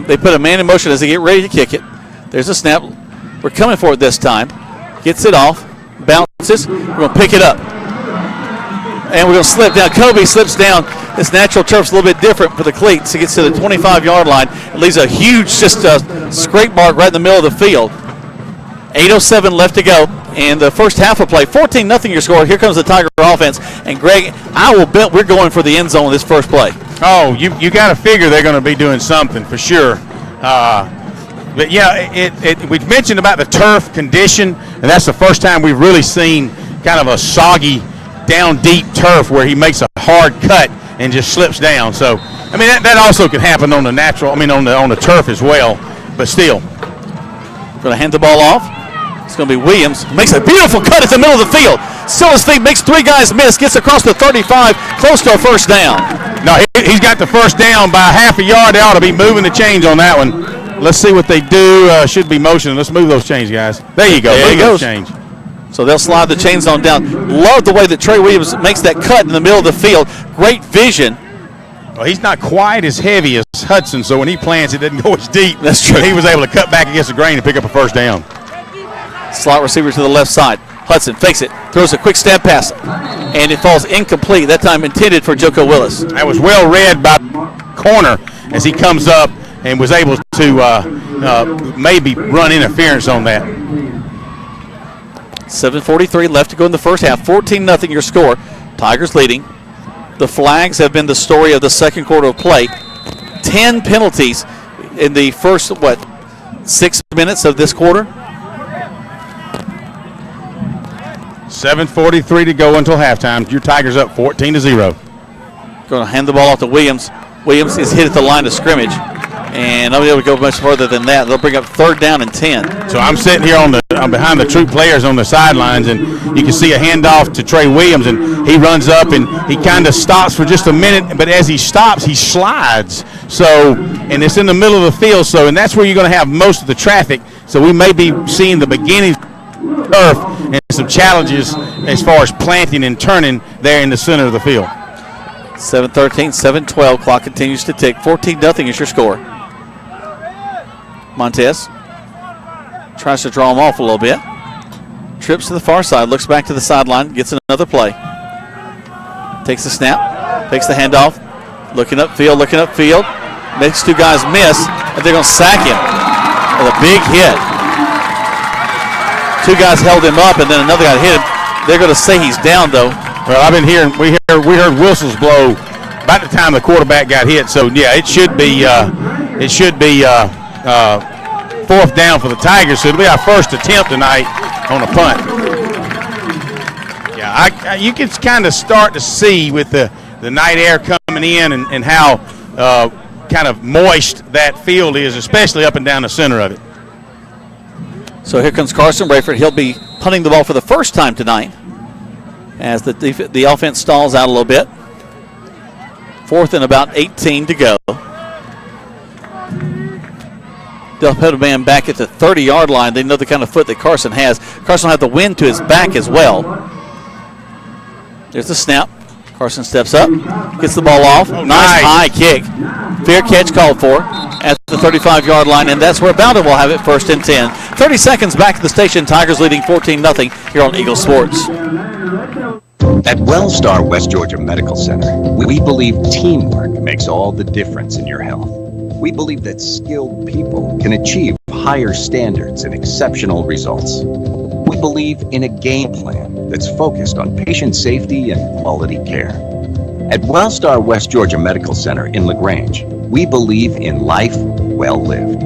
They put a man in motion as they get ready to kick it. There's a snap. We're coming for it this time. Gets it off. Bounces. We're going to pick it up. And we're going to slip down. Kobe slips down. This natural turf's a little bit different for the cleats. He gets to the 25-yard line. It leaves a huge scrape mark right in the middle of the field. 8:07 left to go. And the first half of play, 14-0 your score. Here comes the Tiger offense. And, Greg, I will bet we're going for the end zone this first play. Oh, you got to figure they're going to be doing something for sure. But, yeah, we mentioned about the turf condition, and that's the first time we've really seen kind of a soggy down deep turf where he makes a hard cut and just slips down. So, I mean, that also could happen on the natural, on the turf as well, but still. Going to hand the ball off. It's going to be Williams. Makes a beautiful cut at the middle of the field. Still his feet, makes 3 guys miss, gets across the 35, close to a first down. No, he's got the first down by half a yard. They ought to be moving the chains on that one. Let's see what they do. Should be motion. Let's move those chains, guys. There you go. There move he goes. Those chains. So they'll slide the chains on down. Love the way that Trey Williams makes that cut in the middle of the field. Great vision. Well, he's not quite as heavy as Hudson, so when he plants, it doesn't go as deep. That's true. He was able to cut back against the grain and pick up a first down. Slot receiver to the left side. Hudson fakes it, throws a quick stab pass, and it falls incomplete. That time intended for Joko Willis. That was well read by corner as he comes up and was able to maybe run interference on that. 7:43 left to go in the first half. 14-0 your score. Tigers leading. The flags have been the story of the second quarter of play. 10 penalties in the first, 6 minutes of this quarter? 7:43 to go until halftime. Your Tigers up 14-0. Going to hand the ball off to Williams. Williams is hit at the line of scrimmage, and I'll be able to go much further than that. They'll bring up 3rd down and 10. So I'm sitting here I'm behind the Troup players on the sidelines, and you can see a handoff to Trey Williams, and he runs up and he kind of stops for just a minute, but as he stops, he slides. So, and it's in the middle of the field, and that's where you're going to have most of the traffic. So we may be seeing the beginning of turf and some challenges as far as planting and turning there in the center of the field. 7:13, 7:12. Clock continues to tick. 14-0 is your score. Montez tries to draw him off a little bit. Trips to the far side, looks back to the sideline, gets another play. Takes the snap, takes the handoff, looking upfield. Next 2 guys miss, and they're going to sack him with a big hit. 2 guys held him up, and then another guy hit him. They're going to say he's down, though. Well, I've been hearing, we heard whistles blow about the time the quarterback got hit. So yeah, it should be 4th down for the Tigers. So it'll be our first attempt tonight on a punt. Yeah, you can kind of start to see with the night air coming in and how kind of moist that field is, especially up and down the center of it. So here comes Carson Rayford. He'll be punting the ball for the first time tonight as the offense stalls out a little bit. 4th and about 18 to go. They'll put a man back at the 30-yard line. They know the kind of foot that Carson has. Carson will have the wind to his back as well. There's the snap. Carson steps up, gets the ball off. Nice high kick. Fair catch called for at the 35-yard line, and that's where Bowdon will have it 1st and 10. 30 seconds back at the station. Tigers leading 14-0 here on Eagle Sports. At Wellstar West Georgia Medical Center, we believe teamwork makes all the difference in your health. We believe that skilled people can achieve higher standards and exceptional results. We believe in a game plan that's focused on patient safety and quality care. At Wellstar West Georgia Medical Center in LaGrange, we believe in life well lived.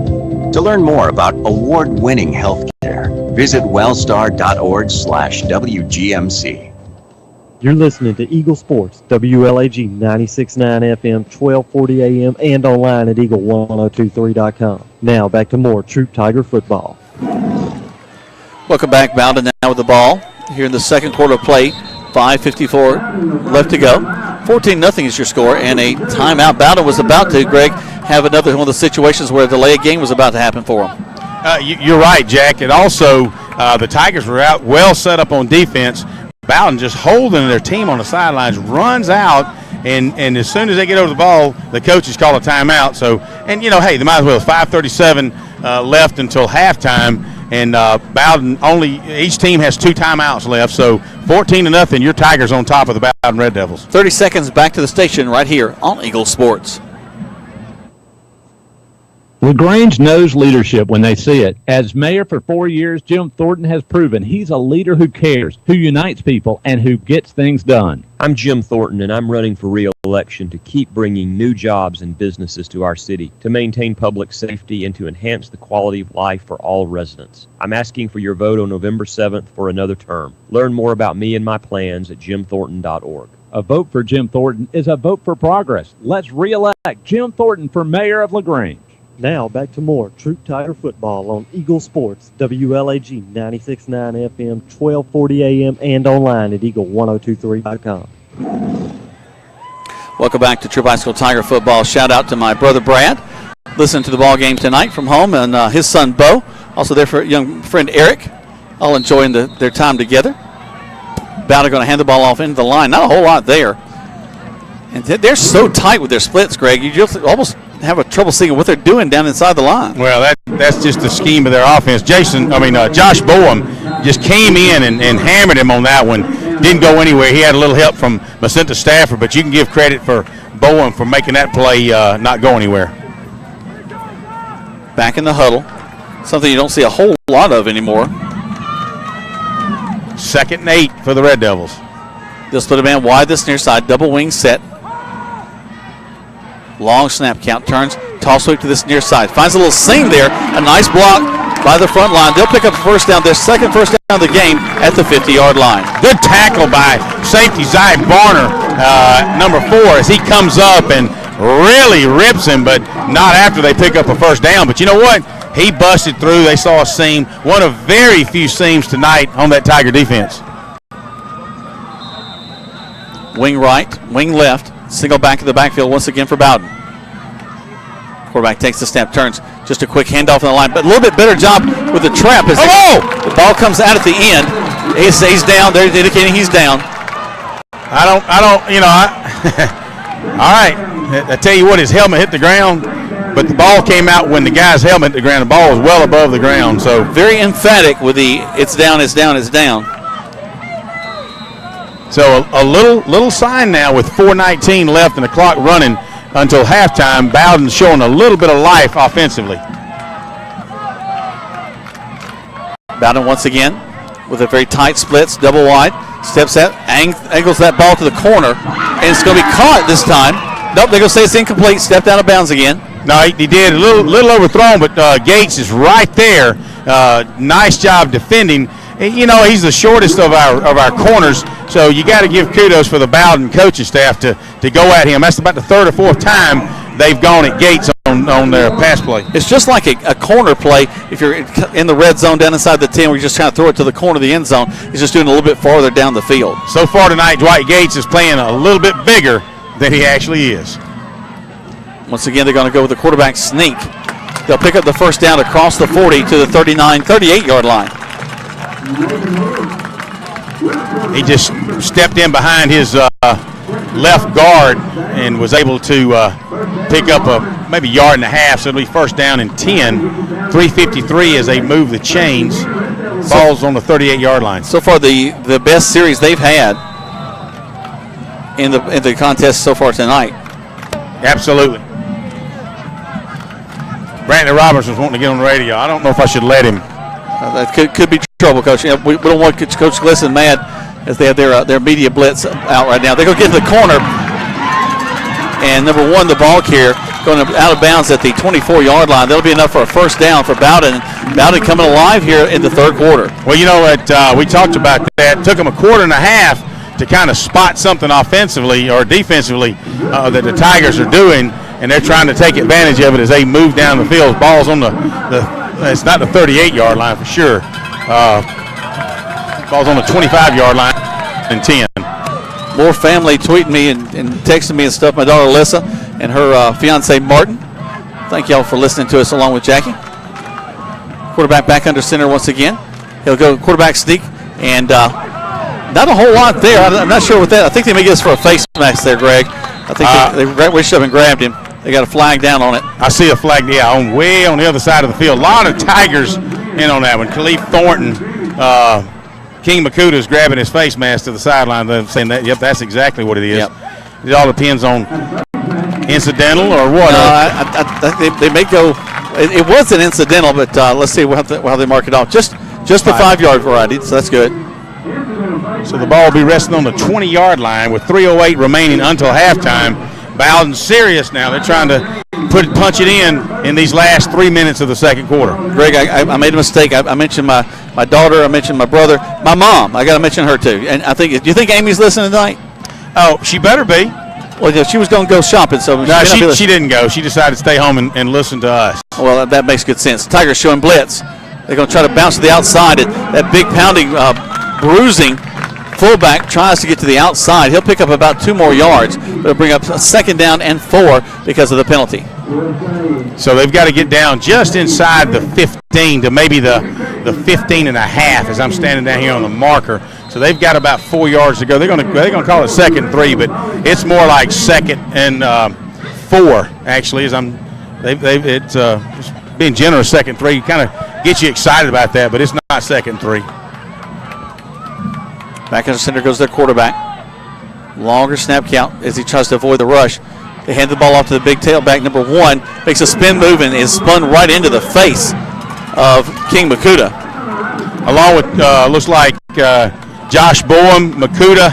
To learn more about award-winning health care, visit wellstar.org/WGMC. You're listening to Eagle Sports, WLAG 96.9 FM, 1240 AM, and online at eagle1023.com. Now back to more Troup Tiger football. Welcome back. Bowdon now with the ball here in the second quarter of play. 5:54 left to go. 14-0 is your score, and a timeout. Bowdon was about to, Greg, have another one of the situations where a delay of game was about to happen for him. You're right, Jack. And also, the Tigers were out well set up on defense. Bowdon just holding their team on the sidelines, runs out, and as soon as they get over the ball, the coaches call a timeout. So, and hey, they might as well. 5:37 left until halftime, and Bowdon each team has 2 timeouts left. So 14-0, your Tigers on top of the Bowdon Red Devils. 30 seconds back to the station right here on Eagle Sports. LaGrange knows leadership when they see it. As mayor for 4 years, Jim Thornton has proven he's a leader who cares, who unites people, and who gets things done. I'm Jim Thornton, and I'm running for re-election to keep bringing new jobs and businesses to our city, to maintain public safety, and to enhance the quality of life for all residents. I'm asking for your vote on November 7th for another term. Learn more about me and my plans at jimthornton.org. A vote for Jim Thornton is a vote for progress. Let's re-elect Jim Thornton for mayor of LaGrange. Now back to more Troup Tiger football on Eagle Sports, WLAG 96.9 FM, 1240 AM, and online at eagle1023.com. Welcome back to Troup High School Tiger football. Shout out to my brother Brad, listening to the ball game tonight from home, and his son Bo, also there for young friend Eric, all enjoying their time together. Bowdon going to hand the ball off into the line. Not a whole lot there. And they're so tight with their splits, Greg. You just almost have a trouble seeing what they're doing down inside the line. Well, that's just the scheme of their offense. Josh Boehm just came in and hammered him on that one. Didn't go anywhere. He had a little help from Macenta Stafford, but you can give credit for Boehm for making that play not go anywhere. Back in the huddle, something you don't see a whole lot of anymore. 2nd and 8 for the Red Devils. They'll split a man wide this near side, double wing set. Long snap count, turns, toss sweep to this near side. Finds a little seam there. A nice block by the front line. They'll pick up the first down, their second first down of the game at the 50-yard line. Good tackle by safety Zai Barner, number 4, as he comes up and really rips him, but not after they pick up a first down. But you know what? He busted through. They saw a seam. One of very few seams tonight on that Tiger defense. Wing right, wing left. Single back in the backfield once again for Bowdon. Quarterback takes the snap, turns. Just a quick handoff on the line, but a little bit better job with the trap. As the ball comes out at the end. He's down. They're indicating he's down. All right. I tell you what, his helmet hit the ground, but the ball came out when the guy's helmet hit the ground. The ball was well above the ground. So very emphatic with the it's down, it's down, it's down. So a little sign now with 4:19 left and the clock running until halftime. Bowdon's showing a little bit of life offensively. Bowdon once again with a very tight splits, double wide, steps out, angles that ball to the corner, and it's going to be caught this time. Nope, they're going to say it's incomplete. Stepped out of bounds again. No, he did a little overthrown, but Gates is right there. Nice job defending. You know, he's the shortest of our corners, so you got to give kudos for the Bowdon coaching staff to go at him. That's about the 3rd or 4th time they've gone at Gates on their pass play. It's just like a corner play. If you're in the red zone down inside the 10, where you're just trying to throw it to the corner of the end zone, he's just doing a little bit farther down the field. So far tonight, Dwight Gates is playing a little bit bigger than he actually is. Once again, they're going to go with the quarterback sneak. They'll pick up the first down across the 40 to the 38-yard line. He just stepped in behind his left guard and was able to pick up maybe a yard and a half, so it'll be first down and 10. 3:53 as they move the chains. Ball's on the 38-yard line. So far, the best series they've had in the contest so far tonight. Absolutely. Brantley Robertson's wanting to get on the radio. I don't know if I should let him. That could be trouble, Coach. You know, we don't want Coach Glisson mad as they have their media blitz out right now. They're going to get to the corner. And number 1, the ball carrier, going out of bounds at the 24-yard line. That'll be enough for a first down for Bowdon. Bowdon coming alive here in the 3rd quarter. Well, you know what? We talked about that. It took them a quarter and a half to kind of spot something offensively or defensively that the Tigers are doing, and they're trying to take advantage of it as they move down the field. Ball's on it's not the 38-yard line for sure. Ball's on the 25-yard line and 10. More family tweeting me and texting me and stuff. My daughter Alyssa and her fiance Martin. Thank y'all for listening to us along with Jackie. Quarterback back under center once again. He'll go quarterback sneak, and not a whole lot there. I'm not sure what that. I think they may get us for a face mask there, Greg. I think they reached up and grabbed him. They got a flag down on it. I see a flag, way on the other side of the field. A lot of Tigers in on that one. Khalif Thornton, King Makuta's grabbing his face mask to the sideline, saying that, yep, that's exactly what it is. Yep. It all depends on incidental or what. I think they may go It wasn't incidental, but let's see how they mark it off. Just the 5-yard variety, so that's good. So the ball will be resting on the 20-yard line with 3:08 remaining until halftime. Bowdon's serious now. They're trying to punch it in these last 3 minutes of the second quarter. Greg, I made a mistake. I mentioned my daughter. I mentioned my brother. My mom. I got to mention her too. And do you think Amy's listening tonight? Oh, she better be. Well, yeah, she was going to go shopping, so no, she didn't go. She decided to stay home and listen to us. Well, that makes good sense. Tigers showing blitz. They're going to try to bounce to the outside. That big pounding, bruising fullback tries to get to the outside. He'll pick up about 2 more yards, but it'll bring up a 2nd down and 4 because of the penalty. So they've got to get down just inside the 15 to maybe the 15 and a half as I'm standing down here on the marker. So they've got about 4 yards to go. They're going to call it 2nd and 3, but it's more like 2nd and 4 actually. As it's just being generous. 2nd and 3 kind of gets you excited about that, but it's not 2nd and 3. Back in the center goes their quarterback. Longer snap count as he tries to avoid the rush. They hand the ball off to the big tailback, number 1. Makes a spin move and is spun right into the face of King Makuta. Along with, looks like Josh Bowen, Makuta.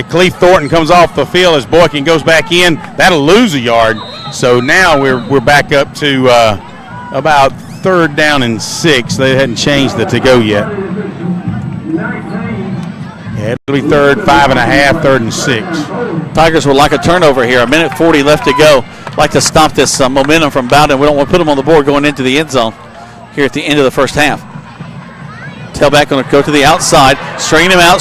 Cleve Thornton comes off the field as Boykin goes back in. That'll lose a yard. So now we're back up to about 3rd down and 6. They hadn't changed the to-go yet. Yeah, it'll be 3rd, 5.5, 3rd and 6. Tigers would like a turnover here. 1:40 left to go. Like to stop this momentum from Bowdon. We don't want to put them on the board going into the end zone here at the end of the first half. Tailback going to go to the outside, stringing him out.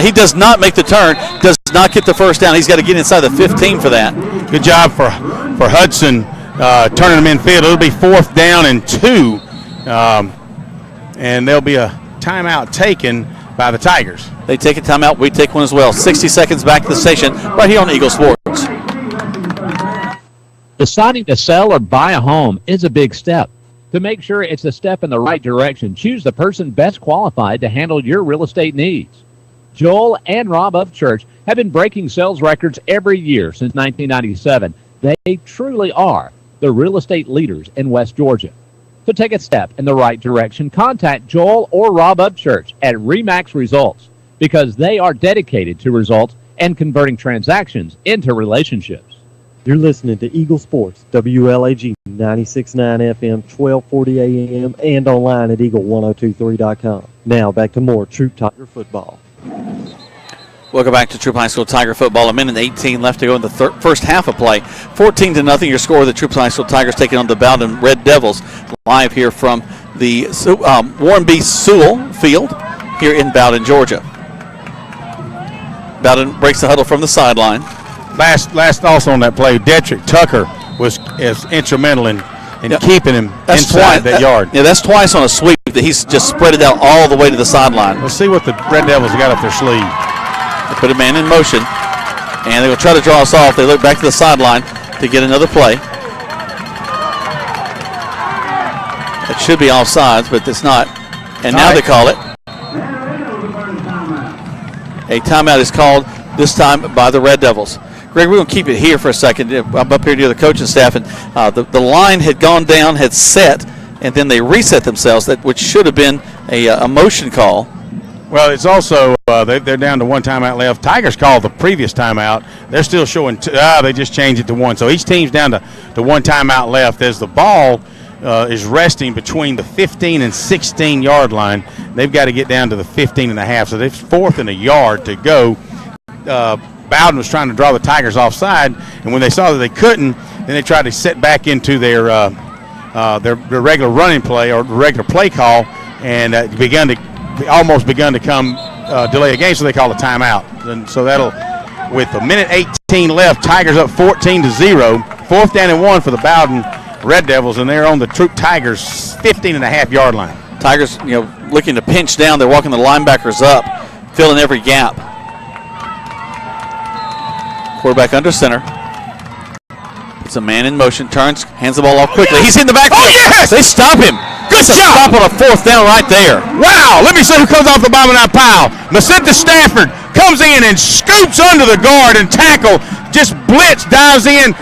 He does not make the turn, does not get the first down. He's got to get inside the 15 for that. Good job for Hudson turning them infield. It'll be 4th down and 2, and there'll be a timeout taken by the Tigers. They take a timeout. We take one as well. 60 seconds back to the station right here on Eagle Sports. Deciding to sell or buy a home is a big step. To make sure it's a step in the right direction, choose the person best qualified to handle your real estate needs. Joel and Rob of Church have been breaking sales records every year since 1997. They truly are the real estate leaders in West Georgia. To take a step in the right direction, contact Joel or Rob Upchurch at RE/MAX Results because they are dedicated to results and converting transactions into relationships. You're listening to Eagle Sports, WLAG 96.9 FM, 1240 AM, and online at eagle1023.com. Now back to more Troup Tiger football. Welcome back to Troup High School Tiger football. 1:18 left to go in the first half of play. 14-0 your score. The Troup High School Tigers taking on the Bowdon Red Devils. Live here from the Warren B. Sewell Field here in Bowdon, Georgia. Bowdon breaks the huddle from the sideline. Last also on that play, Detrick Tucker was instrumental in keeping him inside that yard. Yeah, that's twice on a sweep that he's just spread it out all the way to the sideline. Let's see what the Red Devils got up their sleeve. They put a man in motion, and they're going to try to draw us off. They look back to the sideline to get another play. It should be offsides, but it's not. And now they call it. A timeout is called, this time by the Red Devils. Greg, we're going to keep it here for a second. I'm up here near the coaching staff, and the line had gone down, had set, and then they reset themselves, which should have been a motion call. Well, it's also they're down to 1 timeout left. Tigers called the previous timeout. They're still showing they just changed it to 1. So each team's down to 1 timeout left as the ball is resting between the 15 and 16 yard line. They've got to get down to the 15 and a half. So they're 4th and a yard to go. Bowdon was trying to draw the Tigers offside, and when they saw that they couldn't, then they tried to set back into their regular running play or regular play call, and almost begun to come delay a game, so they call a timeout. And so that'll, with 1:18 left, Tigers up 14-0, 4th down and 1 for the Bowdon Red Devils, and they're on the Troup Tigers 15.5 yard line. Tigers, looking to pinch down. They're walking the linebackers up, filling every gap. Quarterback under center. Puts a man in motion, turns, hands the ball off quickly. He's in the backfield. Oh, yes! They stop him. Good job. Stop on a 4th down right there. Wow, let me see who comes off the bottom of that pile. Macinta Stafford comes in and scoops under the guard and tackle. Just blitz, dives in,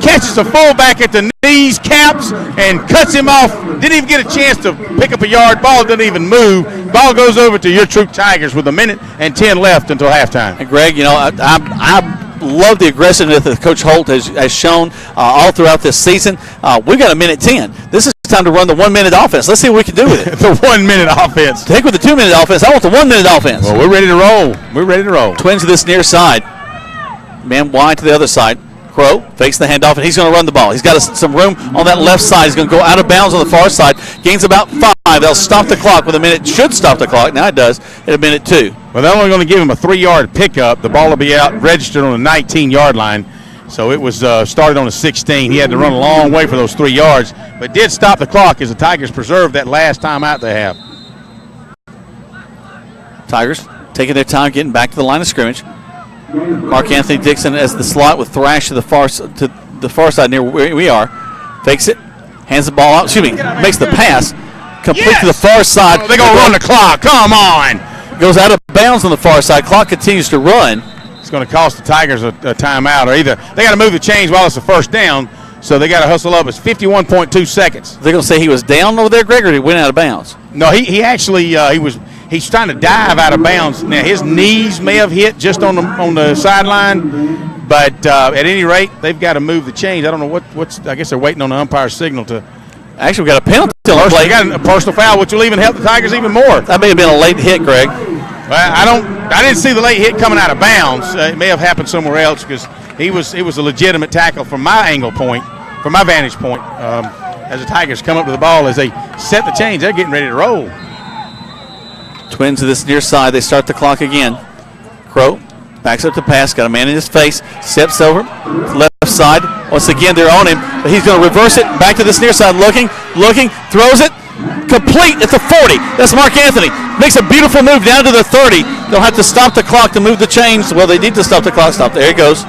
catches the fullback at the knees, caps, and cuts him off. Didn't even get a chance to pick up a yard. Ball doesn't even move. Ball goes over to your Troup Tigers with 1:10 left until halftime. And Greg, I love the aggressiveness that Coach Holt has shown all throughout this season. We've got 1:10. This is time to run the 1 minute offense. Let's see what we can do with it. The 1 minute offense. Take with the 2 minute offense. I want the 1 minute offense. Well, we're ready to roll. We're ready to roll. Twins to this near side. Man wide to the other side. Crow fakes the handoff, and he's going to run the ball. He's got some room on that left side. He's going to go out of bounds on the far side. Gains about 5. They'll stop the clock with a minute. Should stop the clock. Now it does at 1:02. Well, they're only going to give him a 3-yard pickup. The ball will be out registered on the 19-yard line. So it was started on the 16. He had to run a long way for those 3 yards, but did stop the clock as the Tigers preserved that last timeout they have. Tigers taking their time getting back to the line of scrimmage. Mark Anthony Dixon as the slot with Thrash to the far side near where we are. Fakes it, hands the ball out. Makes the pass complete to the far side. Oh, they're going to run the clock. Come on. Goes out of bounds on the far side. Clock continues to run. It's going to cost the Tigers a timeout, or either they got to move the chains while it's a first down, so they got to hustle up. It's 51.2 seconds. They're going to say he was down over there, Greg, or he went out of bounds? No, he actually he's trying to dive out of bounds. Now his knees may have hit just on the sideline, but at any rate, they've got to move the chains. I don't know what's. I guess they're waiting on the umpire's signal to. Actually, we got a penalty on play. We got a personal foul, which will even help the Tigers even more. That may have been a late hit, Greg. Well, I didn't see the late hit coming out of bounds. It may have happened somewhere else because it was a legitimate tackle from my vantage point. As the Tigers come up to the ball, as they set the chains, they're getting ready to roll. Twins to this near side. They start the clock again. Crow backs up to pass. Got a man in his face. Steps over. Left side. Once again, they're on him. But he's going to reverse it. Back to this near side. Looking. Throws it. Complete at the 40. That's Mark Anthony. Makes a beautiful move down to the 30. They'll have to stop the clock to move the chains. Well, they need to stop the clock. Stop. There he goes.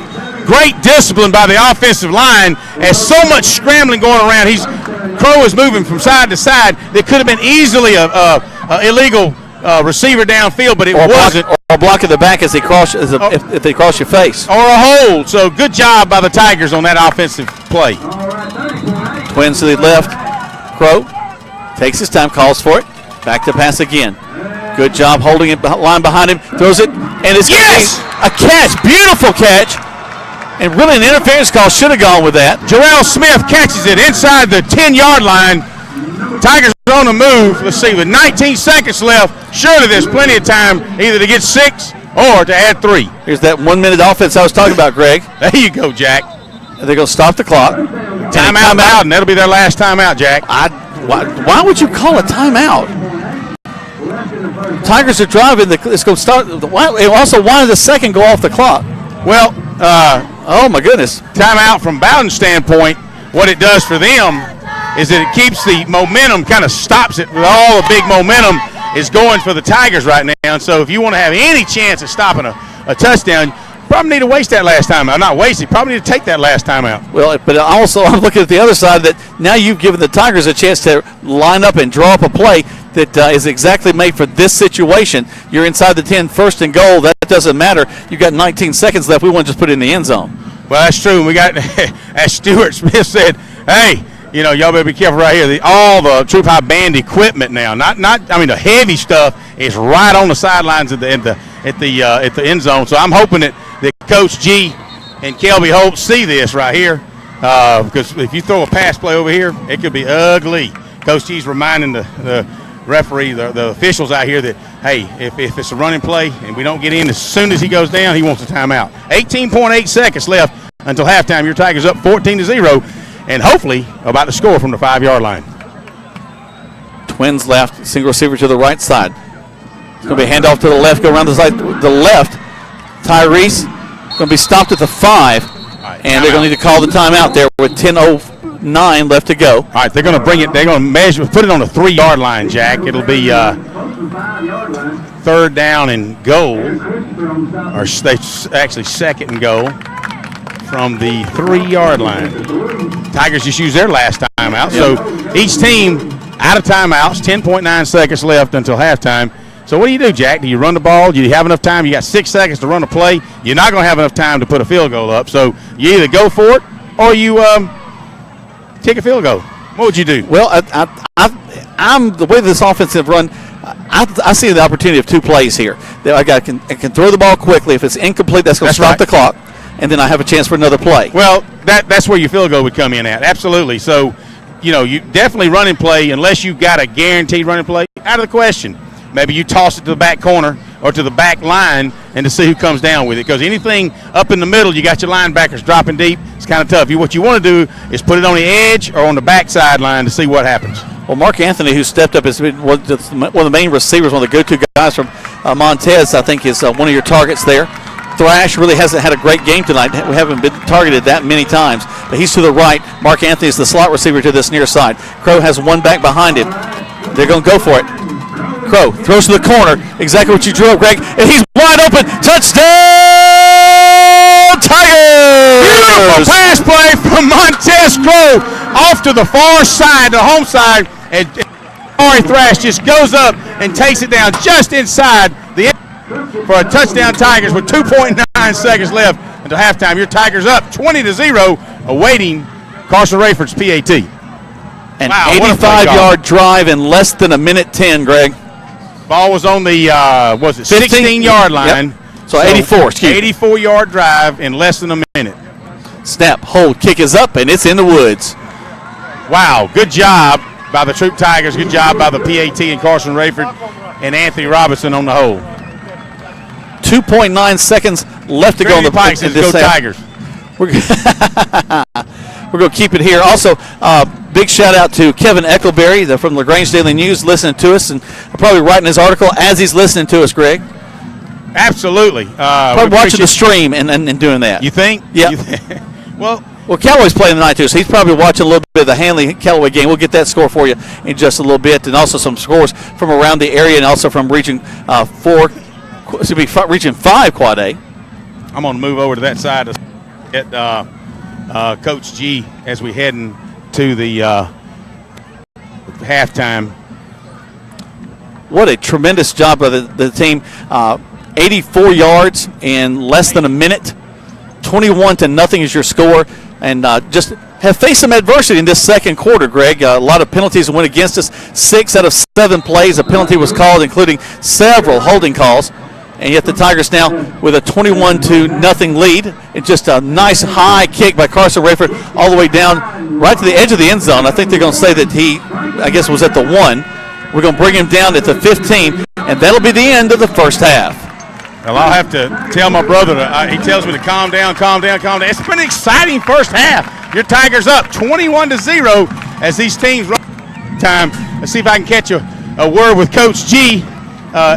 Great discipline by the offensive line. As so much scrambling going around. Crow is moving from side to side. There could have been easily a illegal receiver downfield, but it wasn't. Or block at the back as they cross if they cross your face. Or a hold. So good job by the Tigers on that offensive play. Twins to the left. Crow takes his time, calls for it. Back to pass again. Good job holding it, line behind him. Throws it, and it's a catch. Beautiful catch. And really an interference call. Should have gone with that. Jarrell Smith catches it inside the 10-yard line. Tigers on the move. Let's see, with 19 seconds left, surely there's plenty of time either to get 6 or to add 3. Here's that 1 minute offense I was talking about, Greg. There you go, Jack. And they're going to stop the clock. Timeout, Bowdon. That'll be their last timeout, Jack. Why would you call a timeout? Tigers are driving. It's going to start. Also, why did the second go off the clock? Well, oh my goodness. Timeout from Bowdon's standpoint, what it does for them is that it keeps the momentum, kind of stops it with all the big momentum is going for the Tigers right now. And so if you want to have any chance of stopping a touchdown, you probably need to waste that last timeout. Not waste it, probably need to take that last timeout. Well, but also I'm looking at the other side that now you've given the Tigers a chance to line up and draw up a play that is exactly made for this situation. You're inside the 10, first and goal. That doesn't matter. You've got 19 seconds left. We want to just put it in the end zone. Well, that's true. We got, as Stuart Smith said, hey, y'all better be careful right here. All the Troup High band equipment now, the heavy stuff is right on the sidelines at the end zone. So I'm hoping that Coach G and Kelby Holt see this right here, because if you throw a pass play over here, it could be ugly. Coach G's reminding the referee, the officials out here that, hey, if it's a running play and we don't get in as soon as he goes down, he wants a timeout. 18.8 seconds left until halftime. Your Tigers up 14-0. And hopefully about to score from the 5-yard line. Twins left, single receiver to the right side. It's going to be a handoff to the left, go around the left. Tyrese going to be stopped at the 5, and they're going to need to call the timeout there with 10:09 left to go. All right, they're going to bring it. They're going to measure, put it on the 3-yard line, Jack. It'll be third down and goal, or actually second and goal from the 3-yard line. Tigers just used their last timeout. So each team out of timeouts, 10.9 seconds left until halftime. So what do, Jack? Do you run the ball? Do you have enough time? You got 6 seconds to run a play. You're not going to have enough time to put a field goal up. So you either go for it or you kick a field goal? What would you do? Well, I'm the way this offensive run. I see the opportunity of two plays here. I can throw the ball quickly. If it's incomplete, that's going to stop the clock, and then I have a chance for another play. Well, that's where your field goal would come in at. Absolutely. So, you definitely running play unless you've got a guaranteed running play. Out of the question. Maybe you toss it to the back corner or to the back line and to see who comes down with it. Because anything up in the middle, you got your linebackers dropping deep. It's kind of tough. What you want to do is put it on the edge or on the back sideline to see what happens. Well, Mark Anthony, who stepped up, is one of the main receivers, one of the go-to guys from Montez, I think, is one of your targets there. Thrash really hasn't had a great game tonight. We haven't been targeted that many times. But he's to the right. Mark Anthony is the slot receiver to this near side. Crow has one back behind him. They're going to go for it. Crow throws to the corner. Exactly what you drew up, Greg. And he's wide open. Touchdown, Tigers! Beautiful pass play from Montez Crow off to the far side, the home side. And Ari Thrash just goes up and takes it down just inside the end for a touchdown Tigers with 2.9 seconds left until halftime. Your Tigers up 20-0, awaiting Carson Rayford's PAT. An 85-yard drive in less than a minute 10, Greg. Ball was on the 16-yard line. Yep. So 84, 84-yard drive in less than a minute. Snap, hold, kick is up, and it's in the woods. Wow, good job by the Troup Tigers. Good job by the PAT and Carson Rayford and Anthony Robinson on the hole. 2.9 seconds left to go in the Pikes says, go Tigers. We're going to keep it here. Also, big shout out to Kevin Eckelberry from LaGrange Daily News listening to us and probably writing his article as he's listening to us, Greg. Absolutely. Probably watching the stream and doing that. You think? Yeah. Well, Callaway's playing tonight too, so he's probably watching a little bit of the Hanley-Callaway game. We'll get that score for you in just a little bit, and also some scores from around the area and also from Region 5 Quad A. I'm going to move over to that side to get Coach G as we head into the halftime. What a tremendous job by the team. 84 yards in less than a minute. 21-0 is your score. And just have faced some adversity in this second quarter, Greg. A lot of penalties went against us. 6 out of 7 plays a penalty was called, including several holding calls. And yet the Tigers now with a 21-0 lead. It's just a nice high kick by Carson Rayford all the way down right to the edge of the end zone. I think they're going to say that he, I guess, was at the 1. We're going to bring him down at the 15, and that'll be the end of the first half. Well, I'll have to tell my brother, he tells me to calm down. It's been an exciting first half. Your Tigers up 21-0 as these teams run time. Let's see if I can catch a word with Coach G.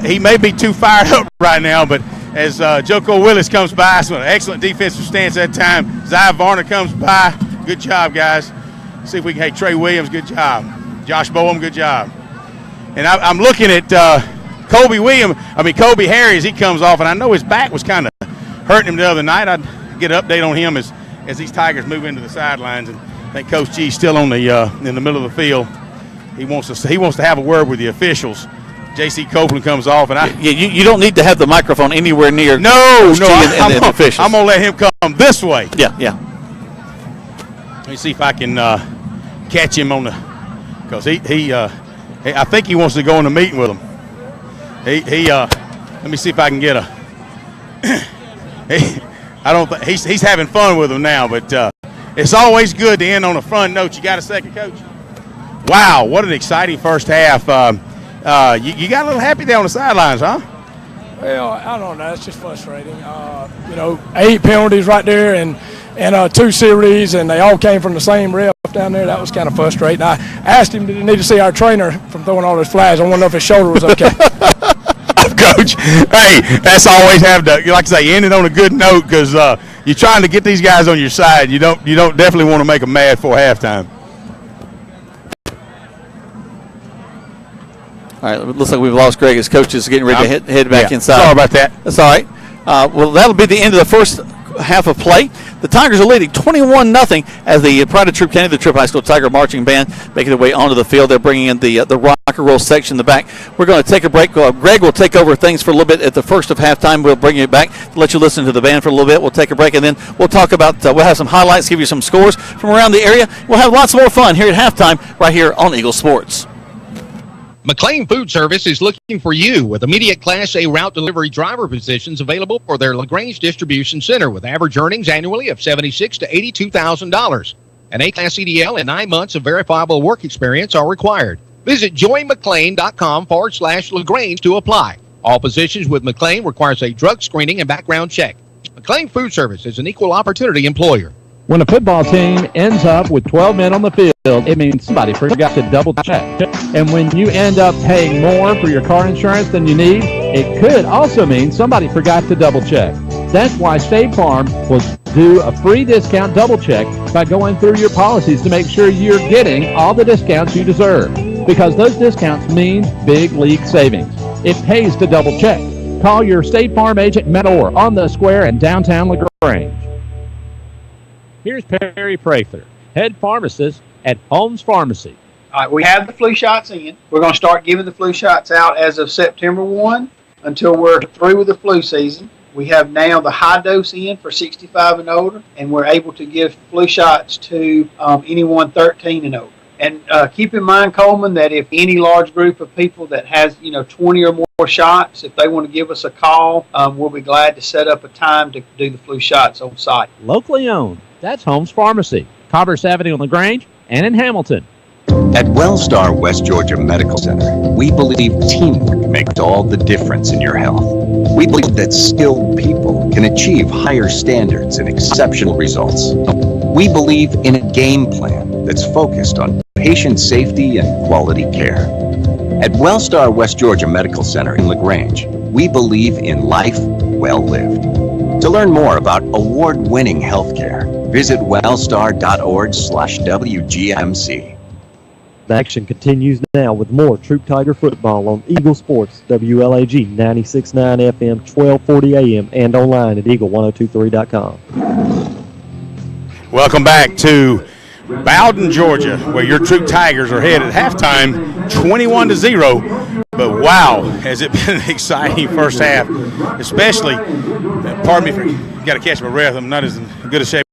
He may be too fired up right now, but as Joko Willis comes by, so an excellent defensive stance that time. Zai Varner comes by. Good job, guys. See if we can, hey, Trey Williams, good job. Josh Boehm, good job. And I'm looking at Kobe Harry as he comes off, and I know his back was kind of hurting him the other night. I'd get an update on him as these Tigers move into the sidelines, and I think Coach G's still on the in the middle of the field. He wants to have a word with the officials. J.C. Copeland comes off, and you don't need to have the microphone anywhere near. No, the officials. I'm gonna let him come this way. Yeah. Let me see if I can catch him on the, because I think he wants to go in a meeting with him. Let me see if I can get I don't think he's having fun with him now, but it's always good to end on a fun note. You got a second, Coach? Wow, what an exciting first half. You got a little happy there on the sidelines, huh? Well, I don't know. It's just frustrating. 8 penalties right there and 2 series, and they all came from the same ref down there. That was kind of frustrating. I asked him, did he need to see our trainer from throwing all those flags? I want to know if his shoulder was okay. Coach, hey, that's always have to, like I say, end it on a good note, because you're trying to get these guys on your side. You don't definitely want to make them mad for halftime. All right, it looks like we've lost Greg. His coach is getting ready to head back inside. Sorry about that. That's all right. Well, that'll be the end of the first half of play. The Tigers are leading 21-0 as the Pride of Troup County, the Troup High School Tiger Marching Band, making their way onto the field. They're bringing in the rock and roll section in the back. We're going to take a break. Greg will take over things for a little bit at the first of halftime. We'll bring you back to let you listen to the band for a little bit. We'll take a break, and then we'll talk about, we'll have some highlights, give you some scores from around the area. We'll have lots more fun here at halftime right here on Eagle Sports. McLean Food Service is looking for you with immediate Class A route delivery driver positions available for their LaGrange Distribution Center with average earnings annually of $76,000 to $82,000. An A-Class CDL and 9 months of verifiable work experience are required. Visit joinmclean.com/LaGrange to apply. All positions with McLean requires a drug screening and background check. McLean Food Service is an equal opportunity employer. When a football team ends up with 12 men on the field, it means somebody forgot to double check. And when you end up paying more for your car insurance than you need, it could also mean somebody forgot to double check. That's why State Farm will do a free discount double check by going through your policies to make sure you're getting all the discounts you deserve. Because those discounts mean big league savings. It pays to double check. Call your State Farm agent, Matt Orr, on the square in downtown LaGrange. Here's Perry Prather, head pharmacist at Holmes Pharmacy. All right, we have the flu shots in. We're going to start giving the flu shots out as of September 1 until we're through with the flu season. We have now the high dose in for 65 and older, and we're able to give flu shots to anyone 13 and older. And keep in mind, Coleman, that if any large group of people that has 20 or more shots, if they want to give us a call, we'll be glad to set up a time to do the flu shots on site. Locally owned. That's Holmes Pharmacy, Commerce Avenue in LaGrange and in Hamilton. At Wellstar West Georgia Medical Center, we believe teamwork makes all the difference in your health. We believe that skilled people can achieve higher standards and exceptional results. We believe in a game plan that's focused on patient safety and quality care. At Wellstar West Georgia Medical Center in LaGrange, we believe in life well lived. To learn more about award-winning healthcare, visit wellstar.org/WGMC. Action continues now with more Troup Tiger football on Eagle Sports, WLAG 96.9 FM, 1240 AM, and online at eagle1023.com. Welcome back to Bowdon, Georgia, where your Troup Tigers are headed at halftime, 21-0. But wow, has it been an exciting first half, especially, pardon me, got to catch my breath, I'm not as good a shape